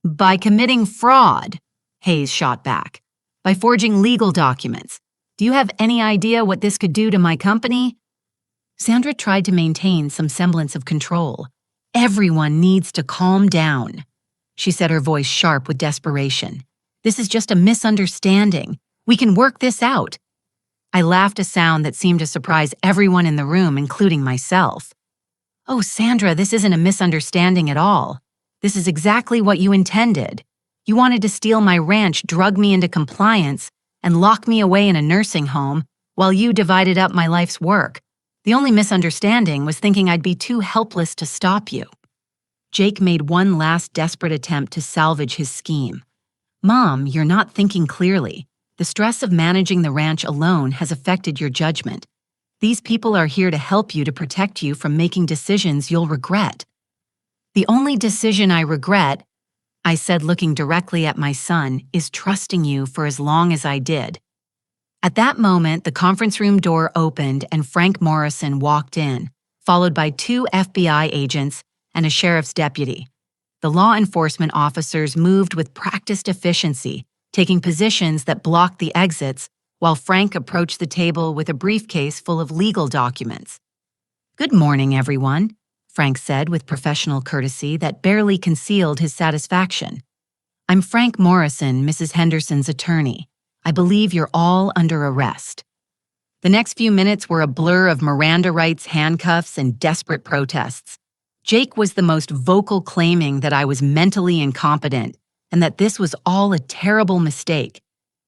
[SPEAKER 1] "By committing fraud," Hayes shot back. "By forging legal documents. Do you have any idea what this could do to my company?" Sandra tried to maintain some semblance of control. "Everyone needs to calm down," she said, her voice sharp with desperation. "This is just a misunderstanding. We can work this out." I laughed a sound that seemed to surprise everyone in the room, including myself. "Oh, Sandra, this isn't a misunderstanding at all. This is exactly what you intended. You wanted to steal my ranch, drug me into compliance, and lock me away in a nursing home while you divided up my life's work. The only misunderstanding was thinking I'd be too helpless to stop you." Jake made one last desperate attempt to salvage his scheme. "Mom, you're not thinking clearly. The stress of managing the ranch alone has affected your judgment. These people are here to help you, to protect you from making decisions you'll regret." "The only decision I regret," I said, looking directly at my son, "is trusting you for as long as I did." At that moment, the conference room door opened and Frank Morrison walked in, followed by 2 FBI agents and a sheriff's deputy. The law enforcement officers moved with practiced efficiency, taking positions that blocked the exits, while Frank approached the table with a briefcase full of legal documents. "Good morning, everyone," Frank said with professional courtesy that barely concealed his satisfaction. "I'm Frank Morrison, Mrs. Henderson's attorney. I believe you're all under arrest." The next few minutes were a blur of Miranda rights, handcuffs, and desperate protests. Jake was the most vocal, claiming that I was mentally incompetent and that this was all a terrible mistake.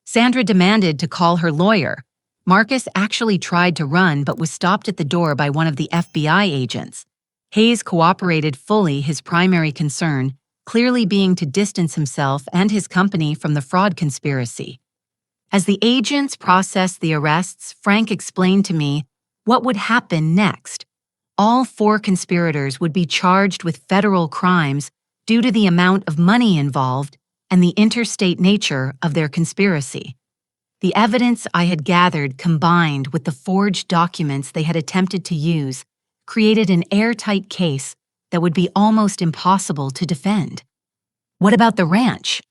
[SPEAKER 1] Sandra demanded to call her lawyer. Marcus actually tried to run but was stopped at the door by one of the FBI agents. Hayes cooperated fully, his primary concern clearly being to distance himself and his company from the fraud conspiracy. As the agents processed the arrests, Frank explained to me what would happen next. All 4 conspirators would be charged with federal crimes due to the amount of money involved and the interstate nature of their conspiracy. The evidence I had gathered, combined with the forged documents they had attempted to use, created an airtight case that would be almost impossible to defend. "What about the ranch?"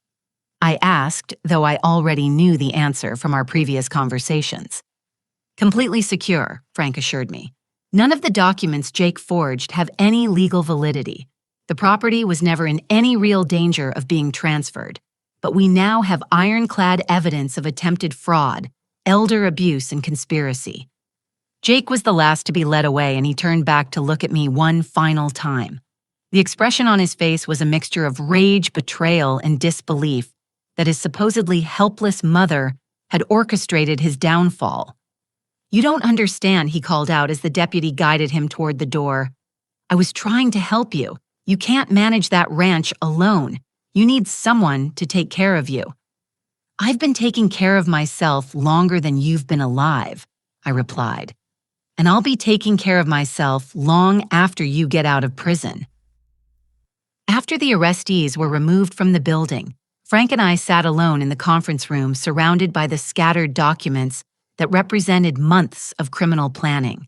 [SPEAKER 1] I asked, though I already knew the answer from our previous conversations. "Completely secure," Frank assured me. "None of the documents Jake forged have any legal validity. The property was never in any real danger of being transferred, but we now have ironclad evidence of attempted fraud, elder abuse, and conspiracy." Jake was the last to be led away, and he turned back to look at me one final time. The expression on his face was a mixture of rage, betrayal, and disbelief that his supposedly helpless mother had orchestrated his downfall. "You don't understand," he called out as the deputy guided him toward the door. "I was trying to help you. You can't manage that ranch alone. You need someone to take care of you." "I've been taking care of myself longer than you've been alive," I replied. "And I'll be taking care of myself long after you get out of prison." After the arrestees were removed from the building, Frank and I sat alone in the conference room, surrounded by the scattered documents that represented months of criminal planning.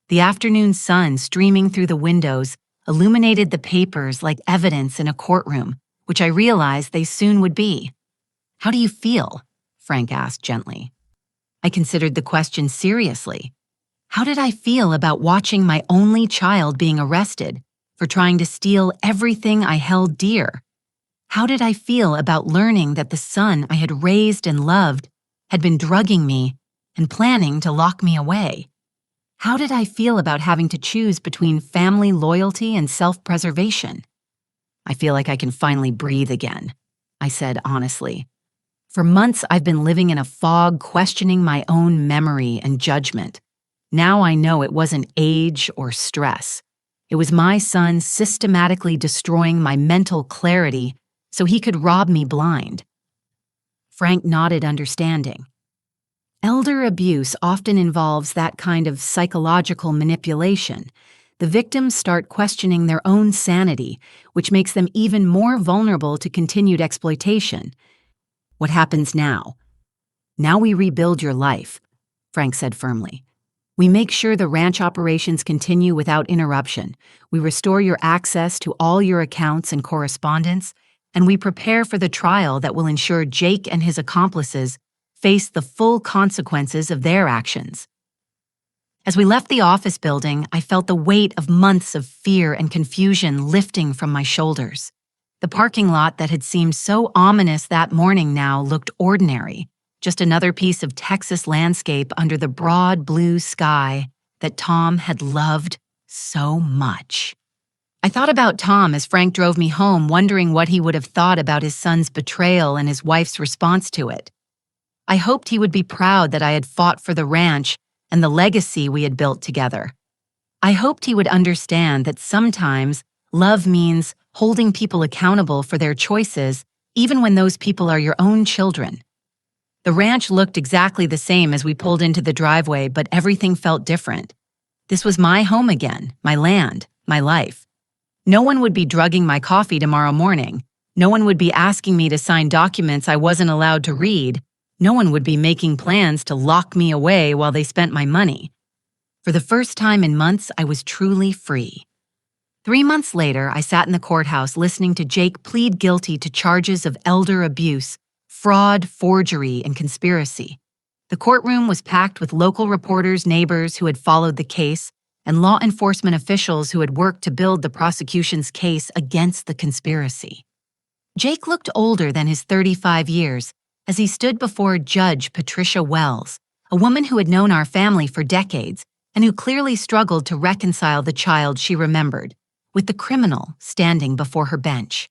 [SPEAKER 1] The afternoon sun streaming through the windows illuminated the papers like evidence in a courtroom, which I realized they soon would be. "How do you feel?" Frank asked gently. I considered the question seriously. How did I feel about watching my only child being arrested for trying to steal everything I held dear? How did I feel about learning that the son I had raised and loved had been drugging me and planning to lock me away? How did I feel about having to choose between family loyalty and self-preservation? "I feel like I can finally breathe again," I said honestly. For months, I've been living in a fog, questioning my own memory and judgment. Now I know it wasn't age or stress. It was my son systematically destroying my mental clarity so he could rob me blind. Frank nodded, understanding. Elder abuse often involves that kind of psychological manipulation. The victims start questioning their own sanity, which makes them even more vulnerable to continued exploitation. What happens now? Now we rebuild your life, Frank said firmly. We make sure the ranch operations continue without interruption. We restore your access to all your accounts and correspondence, and we prepare for the trial that will ensure Jake and his accomplices face the full consequences of their actions. As we left the office building, I felt the weight of months of fear and confusion lifting from my shoulders. The parking lot that had seemed so ominous that morning now looked ordinary, just another piece of Texas landscape under the broad blue sky that Tom had loved so much. I thought about Tom as Frank drove me home, wondering what he would have thought about his son's betrayal and his wife's response to it. I hoped he would be proud that I had fought for the ranch and the legacy we had built together. I hoped he would understand that sometimes love means holding people accountable for their choices, even when those people are your own children. The ranch looked exactly the same as we pulled into the driveway, but everything felt different. This was my home again, my land, my life. No one would be drugging my coffee tomorrow morning. No one would be asking me to sign documents I wasn't allowed to read. No one would be making plans to lock me away while they spent my money. For the first time in months, I was truly free. 3 months later, I sat in the courthouse listening to Jake plead guilty to charges of elder abuse, fraud, forgery, and conspiracy. The courtroom was packed with local reporters, neighbors who had followed the case, and law enforcement officials who had worked to build the prosecution's case against the conspiracy. Jake looked older than his 35 years as he stood before Judge Patricia Wells, a woman who had known our family for decades and who clearly struggled to reconcile the child she remembered with the criminal standing before her bench.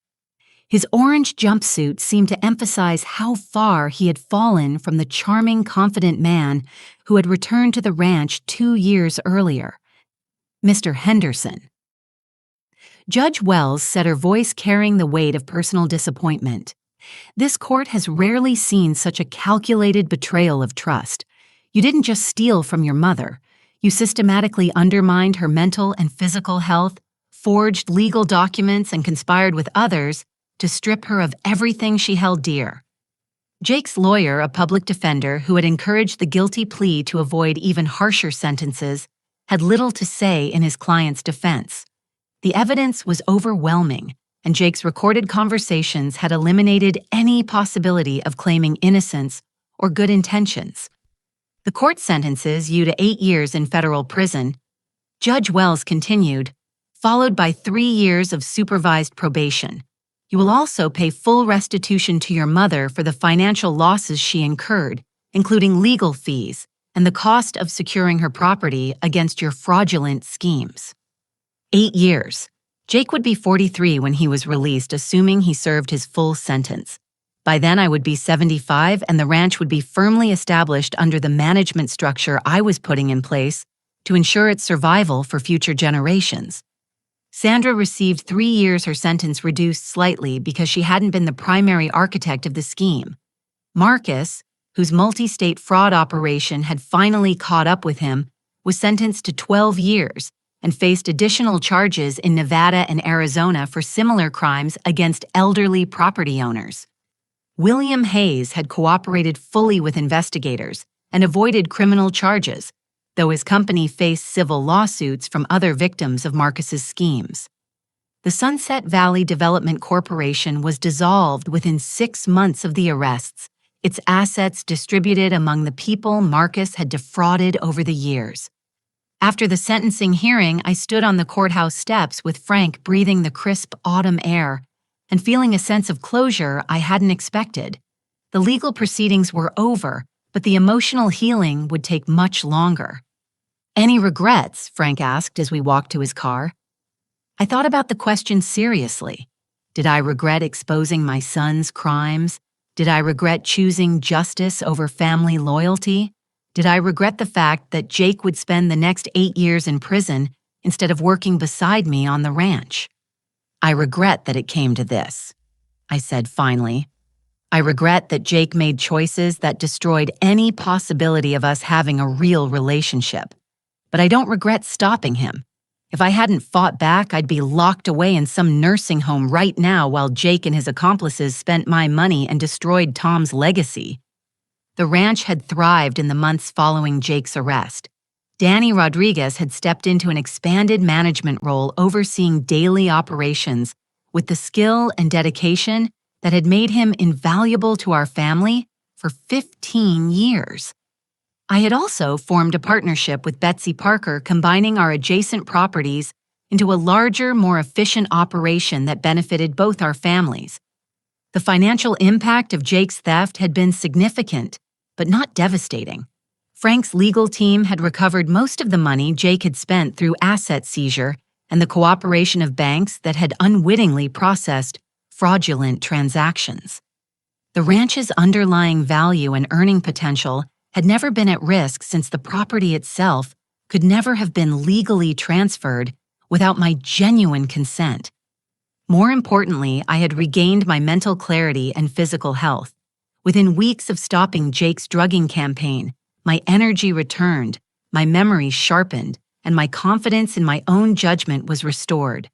[SPEAKER 1] His orange jumpsuit seemed to emphasize how far he had fallen from the charming, confident man who had returned to the ranch 2 years earlier, Mr. Henderson. Judge Wells said, her voice carrying the weight of personal disappointment. This court has rarely seen such a calculated betrayal of trust. You didn't just steal from your mother. You systematically undermined her mental and physical health, forged legal documents, and conspired with others to strip her of everything she held dear. Jake's lawyer, a public defender who had encouraged the guilty plea to avoid even harsher sentences, had little to say in his client's defense. The evidence was overwhelming, and Jake's recorded conversations had eliminated any possibility of claiming innocence or good intentions. The court sentences you to 8 years in federal prison, Judge Wells continued, followed by 3 years of supervised probation. You will also pay full restitution to your mother for the financial losses she incurred, including legal fees and the cost of securing her property against your fraudulent schemes. 8 years. Jake would be 43 when he was released, assuming he served his full sentence. By then, I would be 75, and the ranch would be firmly established under the management structure I was putting in place to ensure its survival for future generations. Sandra received 3 years, her sentence reduced slightly because she hadn't been the primary architect of the scheme. Marcus, whose multi-state fraud operation had finally caught up with him, was sentenced to 12 years and faced additional charges in Nevada and Arizona for similar crimes against elderly property owners. William Hayes had cooperated fully with investigators and avoided criminal charges, though his company faced civil lawsuits from other victims of Marcus's schemes. The Sunset Valley Development Corporation was dissolved within 6 months of the arrests, its assets distributed among the people Marcus had defrauded over the years. After the sentencing hearing, I stood on the courthouse steps with Frank breathing the crisp autumn air and feeling a sense of closure I hadn't expected. The legal proceedings were over, but the emotional healing would take much longer. Any regrets? Frank asked as we walked to his car. I thought about the question seriously. Did I regret exposing my son's crimes, Did I regret choosing justice over family loyalty? Did I regret the fact that Jake would spend the next 8 years in prison instead of working beside me on the ranch? I regret that it came to this, I said finally. I regret that Jake made choices that destroyed any possibility of us having a real relationship. But I don't regret stopping him. If I hadn't fought back, I'd be locked away in some nursing home right now while Jake and his accomplices spent my money and destroyed Tom's legacy. The ranch had thrived in the months following Jake's arrest. Danny Rodriguez had stepped into an expanded management role overseeing daily operations with the skill and dedication that had made him invaluable to our family for 15 years. I had also formed a partnership with Betsy Parker, combining our adjacent properties into a larger, more efficient operation that benefited both our families. The financial impact of Jake's theft had been significant, but not devastating. Frank's legal team had recovered most of the money Jake had spent through asset seizure and the cooperation of banks that had unwittingly processed fraudulent transactions. The ranch's underlying value and earning potential had never been at risk since the property itself could never have been legally transferred without my genuine consent. More importantly, I had regained my mental clarity and physical health. Within weeks of stopping Jake's drugging campaign, my energy returned, my memory sharpened, and my confidence in my own judgment was restored.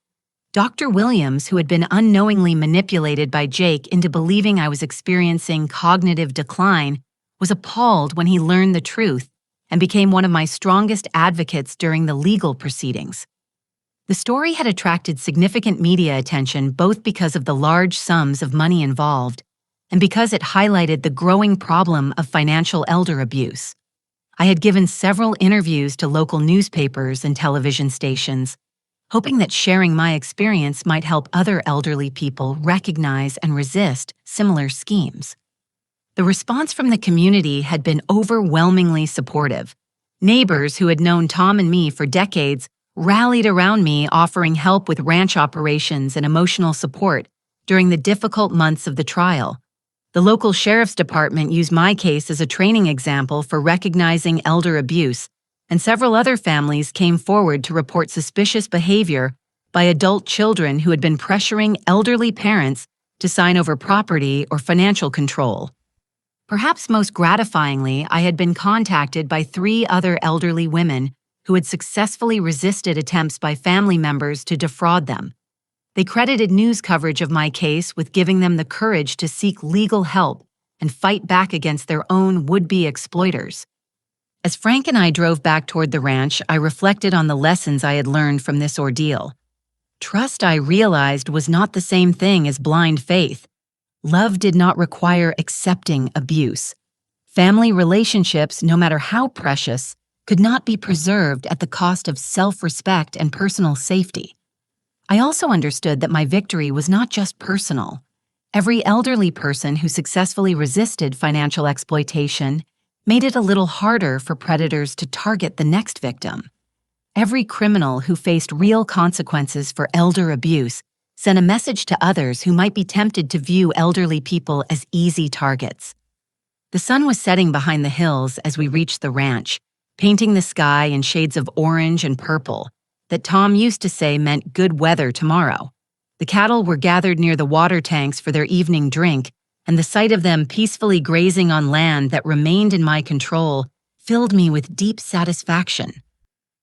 [SPEAKER 1] Dr. Williams, who had been unknowingly manipulated by Jake into believing I was experiencing cognitive decline, was appalled when he learned the truth and became one of my strongest advocates during the legal proceedings. The story had attracted significant media attention both because of the large sums of money involved and because it highlighted the growing problem of financial elder abuse. I had given several interviews to local newspapers and television stations, hoping that sharing my experience might help other elderly people recognize and resist similar schemes. The response from the community had been overwhelmingly supportive. Neighbors who had known Tom and me for decades rallied around me, offering help with ranch operations and emotional support during the difficult months of the trial. The local sheriff's department used my case as a training example for recognizing elder abuse, and several other families came forward to report suspicious behavior by adult children who had been pressuring elderly parents to sign over property or financial control. Perhaps most gratifyingly, I had been contacted by 3 other elderly women who had successfully resisted attempts by family members to defraud them. They credited news coverage of my case with giving them the courage to seek legal help and fight back against their own would-be exploiters. As Frank and I drove back toward the ranch, I reflected on the lessons I had learned from this ordeal. Trust, I realized, was not the same thing as blind faith. Love did not require accepting abuse. Family relationships, no matter how precious, could not be preserved at the cost of self-respect and personal safety. I also understood that my victory was not just personal. Every elderly person who successfully resisted financial exploitation made it a little harder for predators to target the next victim. Every criminal who faced real consequences for elder abuse sent a message to others who might be tempted to view elderly people as easy targets. The sun was setting behind the hills as we reached the ranch, painting the sky in shades of orange and purple that Tom used to say meant good weather tomorrow. The cattle were gathered near the water tanks for their evening drink, and the sight of them peacefully grazing on land that remained in my control filled me with deep satisfaction.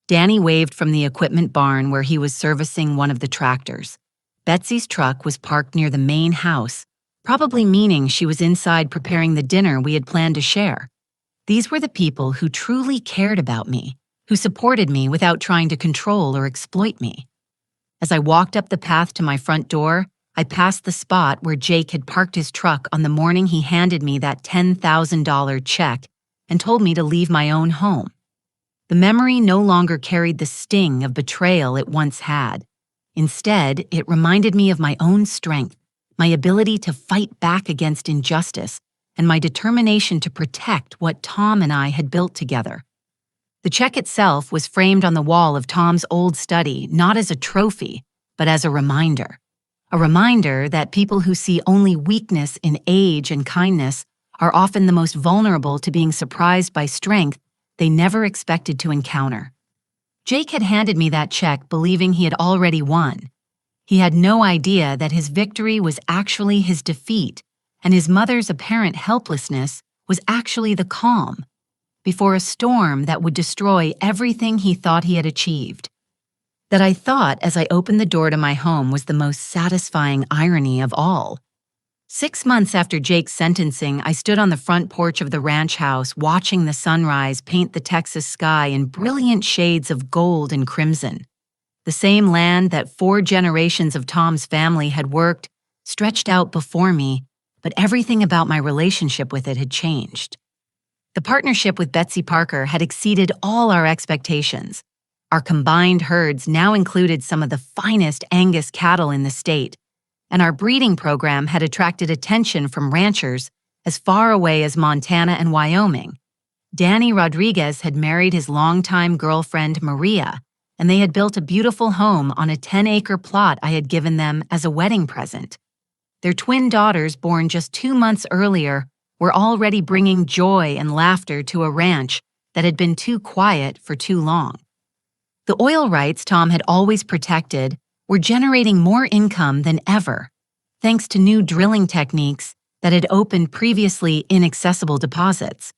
[SPEAKER 1] Danny waved from the equipment barn where he was servicing one of the tractors. Betsy's truck was parked near the main house, probably meaning she was inside preparing the dinner we had planned to share. These were the people who truly cared about me, who supported me without trying to control or exploit me. As I walked up the path to my front door, I passed the spot where Jake had parked his truck on the morning he handed me that $10,000 check and told me to leave my own home. The memory no longer carried the sting of betrayal it once had. Instead, it reminded me of my own strength, my ability to fight back against injustice, and my determination to protect what Tom and I had built together. The check itself was framed on the wall of Tom's old study, not as a trophy, but as a reminder. a reminder that people who see only weakness in age and kindness are often the most vulnerable to being surprised by strength they never expected to encounter. Jake had handed me that check believing he had already won. He had no idea that his victory was actually his defeat, and his mother's apparent helplessness was actually the calm before a storm that would destroy everything he thought he had achieved. That I thought as I opened the door to my home was the most satisfying irony of all. 6 months after Jake's sentencing, I stood on the front porch of the ranch house watching the sunrise paint the Texas sky in brilliant shades of gold and crimson. The same land that 4 generations of Tom's family had worked stretched out before me, but everything about my relationship with it had changed. The partnership with Betsy Parker had exceeded all our expectations. Our combined herds now included some of the finest Angus cattle in the state, and our breeding program had attracted attention from ranchers as far away as Montana and Wyoming. Danny Rodriguez had married his longtime girlfriend Maria, and they had built a beautiful home on a 10-acre plot I had given them as a wedding present. Their twin daughters, born just 2 months earlier, were already bringing joy and laughter to a ranch that had been too quiet for too long. The oil rights Tom had always protected were generating more income than ever, thanks to new drilling techniques that had opened previously inaccessible deposits.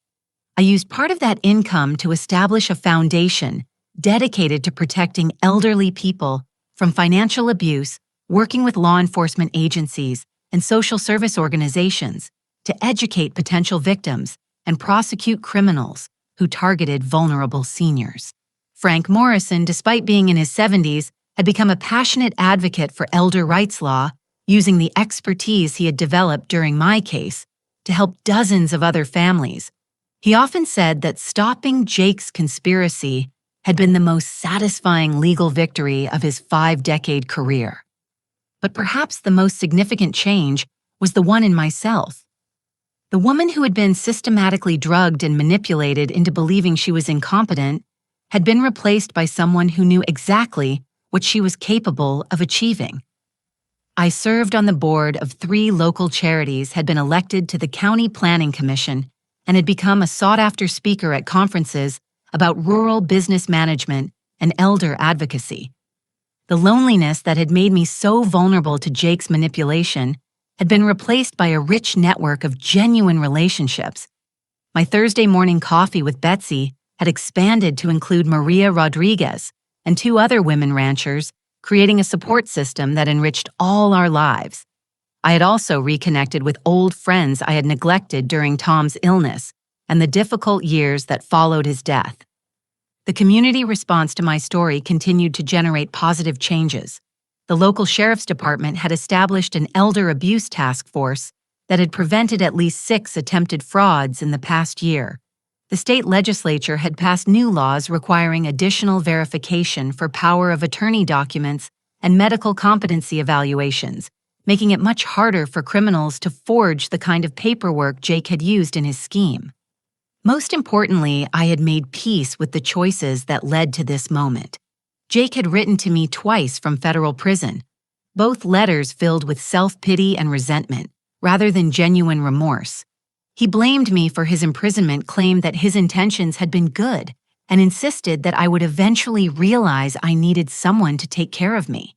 [SPEAKER 1] I used part of that income to establish a foundation dedicated to protecting elderly people from financial abuse, working with law enforcement agencies and social service organizations to educate potential victims and prosecute criminals who targeted vulnerable seniors. Frank Morrison, despite being in his 70s, had become a passionate advocate for elder rights law, using the expertise he had developed during my case to help dozens of other families. He often said that stopping Jake's conspiracy had been the most satisfying legal victory of his 5-decade career. But perhaps the most significant change was the one in myself. The woman who had been systematically drugged and manipulated into believing she was incompetent had been replaced by someone who knew exactly what she was capable of achieving. I served on the board of 3 local charities, had been elected to the County Planning Commission, and had become a sought-after speaker at conferences about rural business management and elder advocacy. The loneliness that had made me so vulnerable to Jake's manipulation had been replaced by a rich network of genuine relationships. My Thursday morning coffee with Betsy had expanded to include Maria Rodriguez and 2 other women ranchers, creating a support system that enriched all our lives. I had also reconnected with old friends I had neglected during Tom's illness and the difficult years that followed his death. The community response to my story continued to generate positive changes. The local sheriff's department had established an elder abuse task force that had prevented at least 6 attempted frauds in the past year. The state legislature had passed new laws requiring additional verification for power of attorney documents and medical competency evaluations, making it much harder for criminals to forge the kind of paperwork Jake had used in his scheme. Most importantly, I had made peace with the choices that led to this moment. Jake had written to me twice from federal prison, both letters filled with self-pity and resentment, rather than genuine remorse. He blamed me for his imprisonment, claimed that his intentions had been good, and insisted that I would eventually realize I needed someone to take care of me.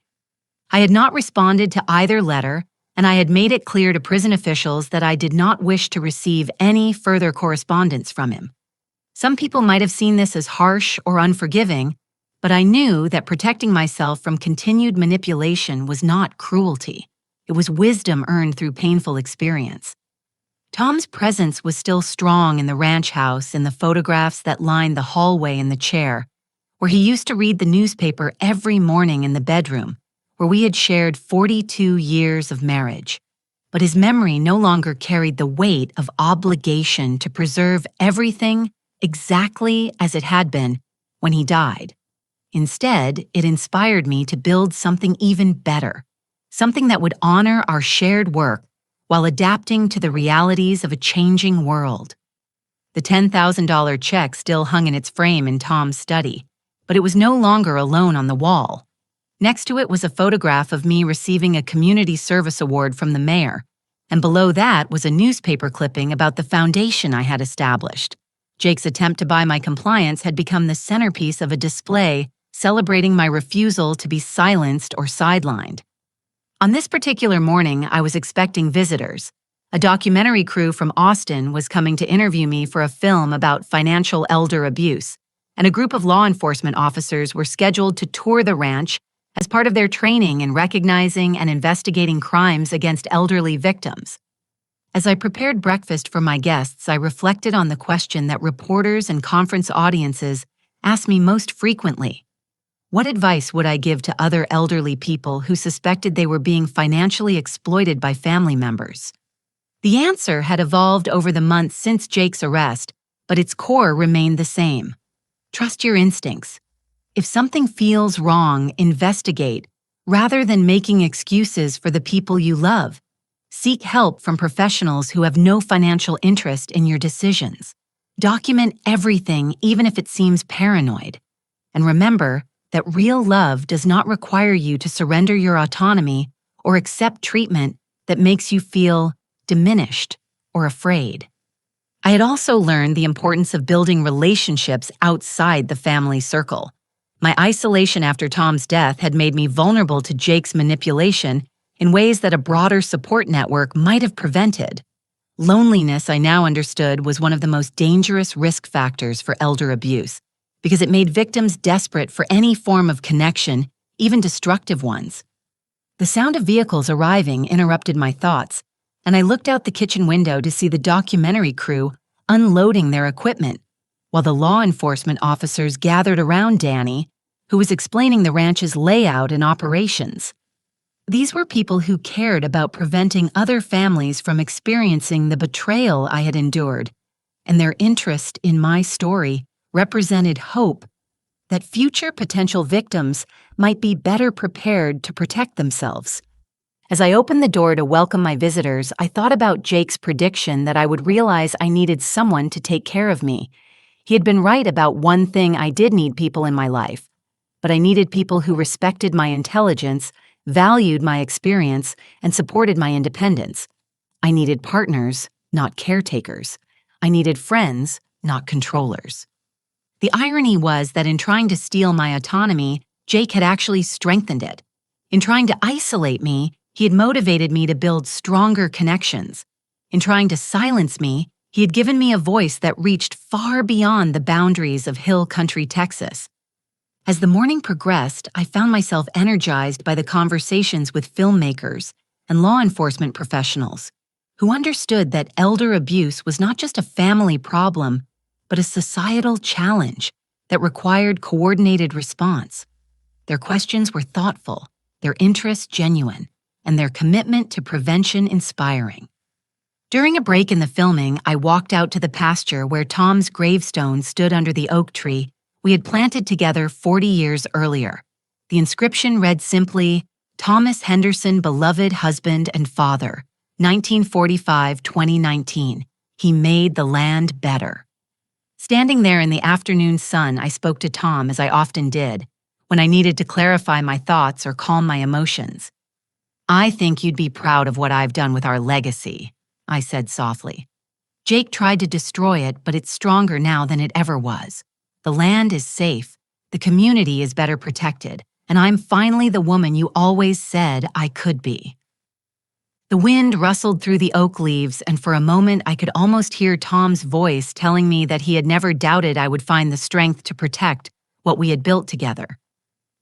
[SPEAKER 1] I had not responded to either letter, and I had made it clear to prison officials that I did not wish to receive any further correspondence from him. Some people might have seen this as harsh or unforgiving, but I knew that protecting myself from continued manipulation was not cruelty. It was wisdom earned through painful experience. Tom's presence was still strong in the ranch house, in the photographs that lined the hallway and the chair, where he used to read the newspaper every morning, in the bedroom, where we had shared 42 years of marriage. But his memory no longer carried the weight of obligation to preserve everything exactly as it had been when he died. Instead, it inspired me to build something even better, something that would honor our shared work while adapting to the realities of a changing world. The $10,000 check still hung in its frame in Tom's study, but it was no longer alone on the wall. Next to it was a photograph of me receiving a community service award from the mayor, and below that was a newspaper clipping about the foundation I had established. Jake's attempt to buy my compliance had become the centerpiece of a display celebrating my refusal to be silenced or sidelined. On this particular morning, I was expecting visitors. A documentary crew from Austin was coming to interview me for a film about financial elder abuse, and a group of law enforcement officers were scheduled to tour the ranch as part of their training in recognizing and investigating crimes against elderly victims. As I prepared breakfast for my guests, I reflected on the question that reporters and conference audiences ask me most frequently. What advice would I give to other elderly people who suspected they were being financially exploited by family members? The answer had evolved over the months since Jake's arrest, but its core remained the same. Trust your instincts. If something feels wrong, investigate, rather than making excuses for the people you love. Seek help from professionals who have no financial interest in your decisions. Document everything, even if it seems paranoid. And remember that real love does not require you to surrender your autonomy or accept treatment that makes you feel diminished or afraid. I had also learned the importance of building relationships outside the family circle. My isolation after Tom's death had made me vulnerable to Jake's manipulation in ways that a broader support network might have prevented. Loneliness, I now understood, was one of the most dangerous risk factors for elder abuse, because it made victims desperate for any form of connection, even destructive ones. The sound of vehicles arriving interrupted my thoughts, and I looked out the kitchen window to see the documentary crew unloading their equipment, while the law enforcement officers gathered around Danny, who was explaining the ranch's layout and operations. These were people who cared about preventing other families from experiencing the betrayal I had endured, and their interest in my story represented hope that future potential victims might be better prepared to protect themselves. As I opened the door to welcome my visitors, I thought about Jake's prediction that I would realize I needed someone to take care of me. He had been right about one thing: I did need people in my life, but I needed people who respected my intelligence, valued my experience, and supported my independence. I needed partners, not caretakers. I needed friends, not controllers. The irony was that in trying to steal my autonomy, Jake had actually strengthened it. In trying to isolate me, he had motivated me to build stronger connections. In trying to silence me, he had given me a voice that reached far beyond the boundaries of hill country Texas. As the morning progressed, I found myself energized by the conversations with filmmakers and law enforcement professionals who understood that elder abuse was not just a family problem, but a societal challenge that required coordinated response. Their questions were thoughtful, their interest genuine, and their commitment to prevention inspiring. During a break in the filming, I walked out to the pasture where Tom's gravestone stood under the oak tree we had planted together 40 years earlier. The inscription read simply, "Thomas Henderson, beloved husband and father, 1945-2019. He made the land better." Standing there in the afternoon sun, I spoke to Tom as I often did, when I needed to clarify my thoughts or calm my emotions. "I think you'd be proud of what I've done with our legacy," I said softly. "Jake tried to destroy it, but it's stronger now than it ever was. The land is safe, the community is better protected, and I'm finally the woman you always said I could be." The wind rustled through the oak leaves, and for a moment I could almost hear Tom's voice telling me that he had never doubted I would find the strength to protect what we had built together.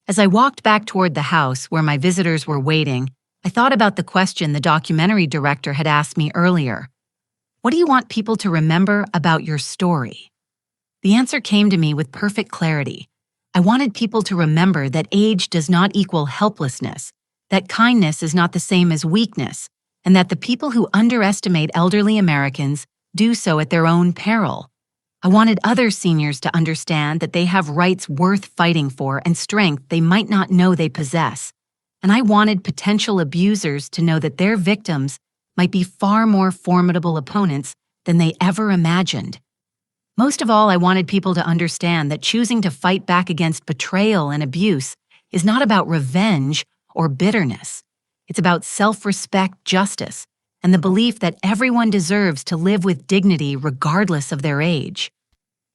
[SPEAKER 1] As I walked back toward the house where my visitors were waiting, I thought about the question the documentary director had asked me earlier. What do you want people to remember about your story? The answer came to me with perfect clarity. I wanted people to remember that age does not equal helplessness, that kindness is not the same as weakness, and that the people who underestimate elderly Americans do so at their own peril. I wanted other seniors to understand that they have rights worth fighting for and strength they might not know they possess. And I wanted potential abusers to know that their victims might be far more formidable opponents than they ever imagined. Most of all, I wanted people to understand that choosing to fight back against betrayal and abuse is not about revenge or bitterness. It's about self-respect, justice, and the belief that everyone deserves to live with dignity regardless of their age.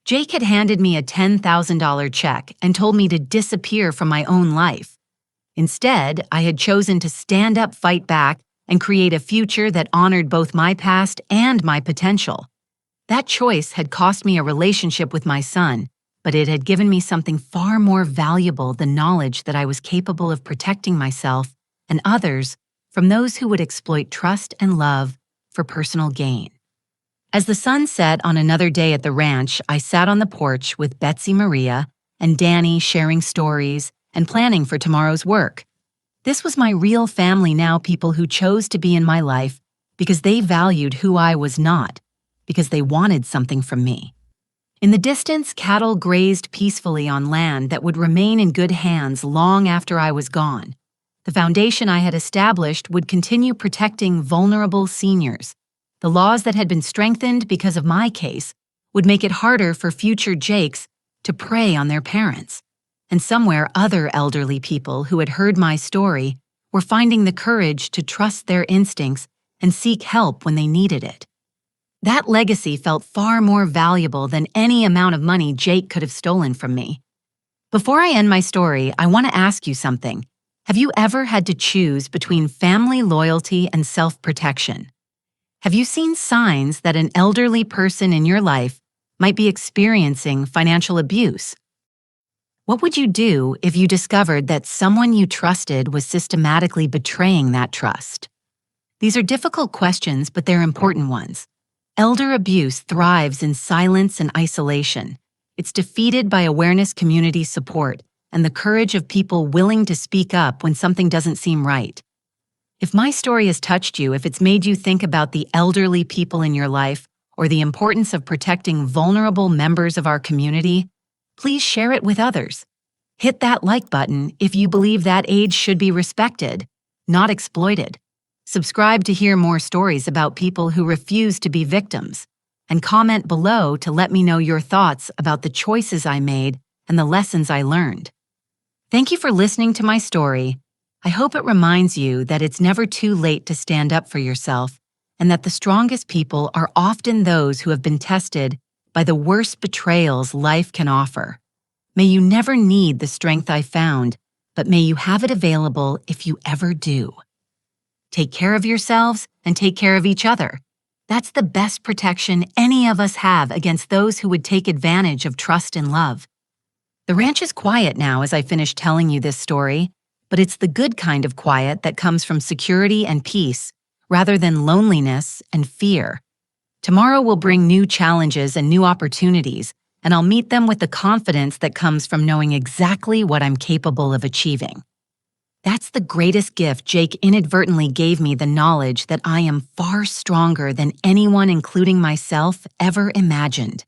[SPEAKER 1] Jake had handed me a $10,000 check and told me to disappear from my own life. Instead, I had chosen to stand up, fight back, and create a future that honored both my past and my potential. That choice had cost me a relationship with my son, but it had given me something far more valuable: the knowledge that I was capable of protecting myself and others from those who would exploit trust and love for personal gain. As the sun set on another day at the ranch, I sat on the porch with Betsy Maria and Danny, sharing stories and planning for tomorrow's work. This was my real family now, people who chose to be in my life because they valued who I was not, because they wanted something from me. In the distance, cattle grazed peacefully on land that would remain in good hands long after I was gone. The foundation I had established would continue protecting vulnerable seniors. The laws that had been strengthened because of my case would make it harder for future Jakes to prey on their parents. And somewhere, other elderly people who had heard my story were finding the courage to trust their instincts and seek help when they needed it. That legacy felt far more valuable than any amount of money Jake could have stolen from me. Before I end my story, I want to ask you something. Have you ever had to choose between family loyalty and self-protection? Have you seen signs that an elderly person in your life might be experiencing financial abuse? What would you do if you discovered that someone you trusted was systematically betraying that trust? These are difficult questions, but they're important ones. Elder abuse thrives in silence and isolation. It's defeated by awareness, community support, and the courage of people willing to speak up when something doesn't seem right. If my story has touched you, if it's made you think about the elderly people in your life or the importance of protecting vulnerable members of our community, please share it with others. Hit that like button if you believe that age should be respected, not exploited. Subscribe to hear more stories about people who refuse to be victims, and comment below to let me know your thoughts about the choices I made and the lessons I learned. Thank you for listening to my story. I hope it reminds you that it's never too late to stand up for yourself, and that the strongest people are often those who have been tested by the worst betrayals life can offer. May you never need the strength I found, but may you have it available if you ever do. Take care of yourselves and take care of each other. That's the best protection any of us have against those who would take advantage of trust and love. The ranch is quiet now as I finish telling you this story, but it's the good kind of quiet that comes from security and peace, rather than loneliness and fear. Tomorrow will bring new challenges and new opportunities, and I'll meet them with the confidence that comes from knowing exactly what I'm capable of achieving. That's the greatest gift Jake inadvertently gave me, the knowledge that I am far stronger than anyone, including myself, ever imagined.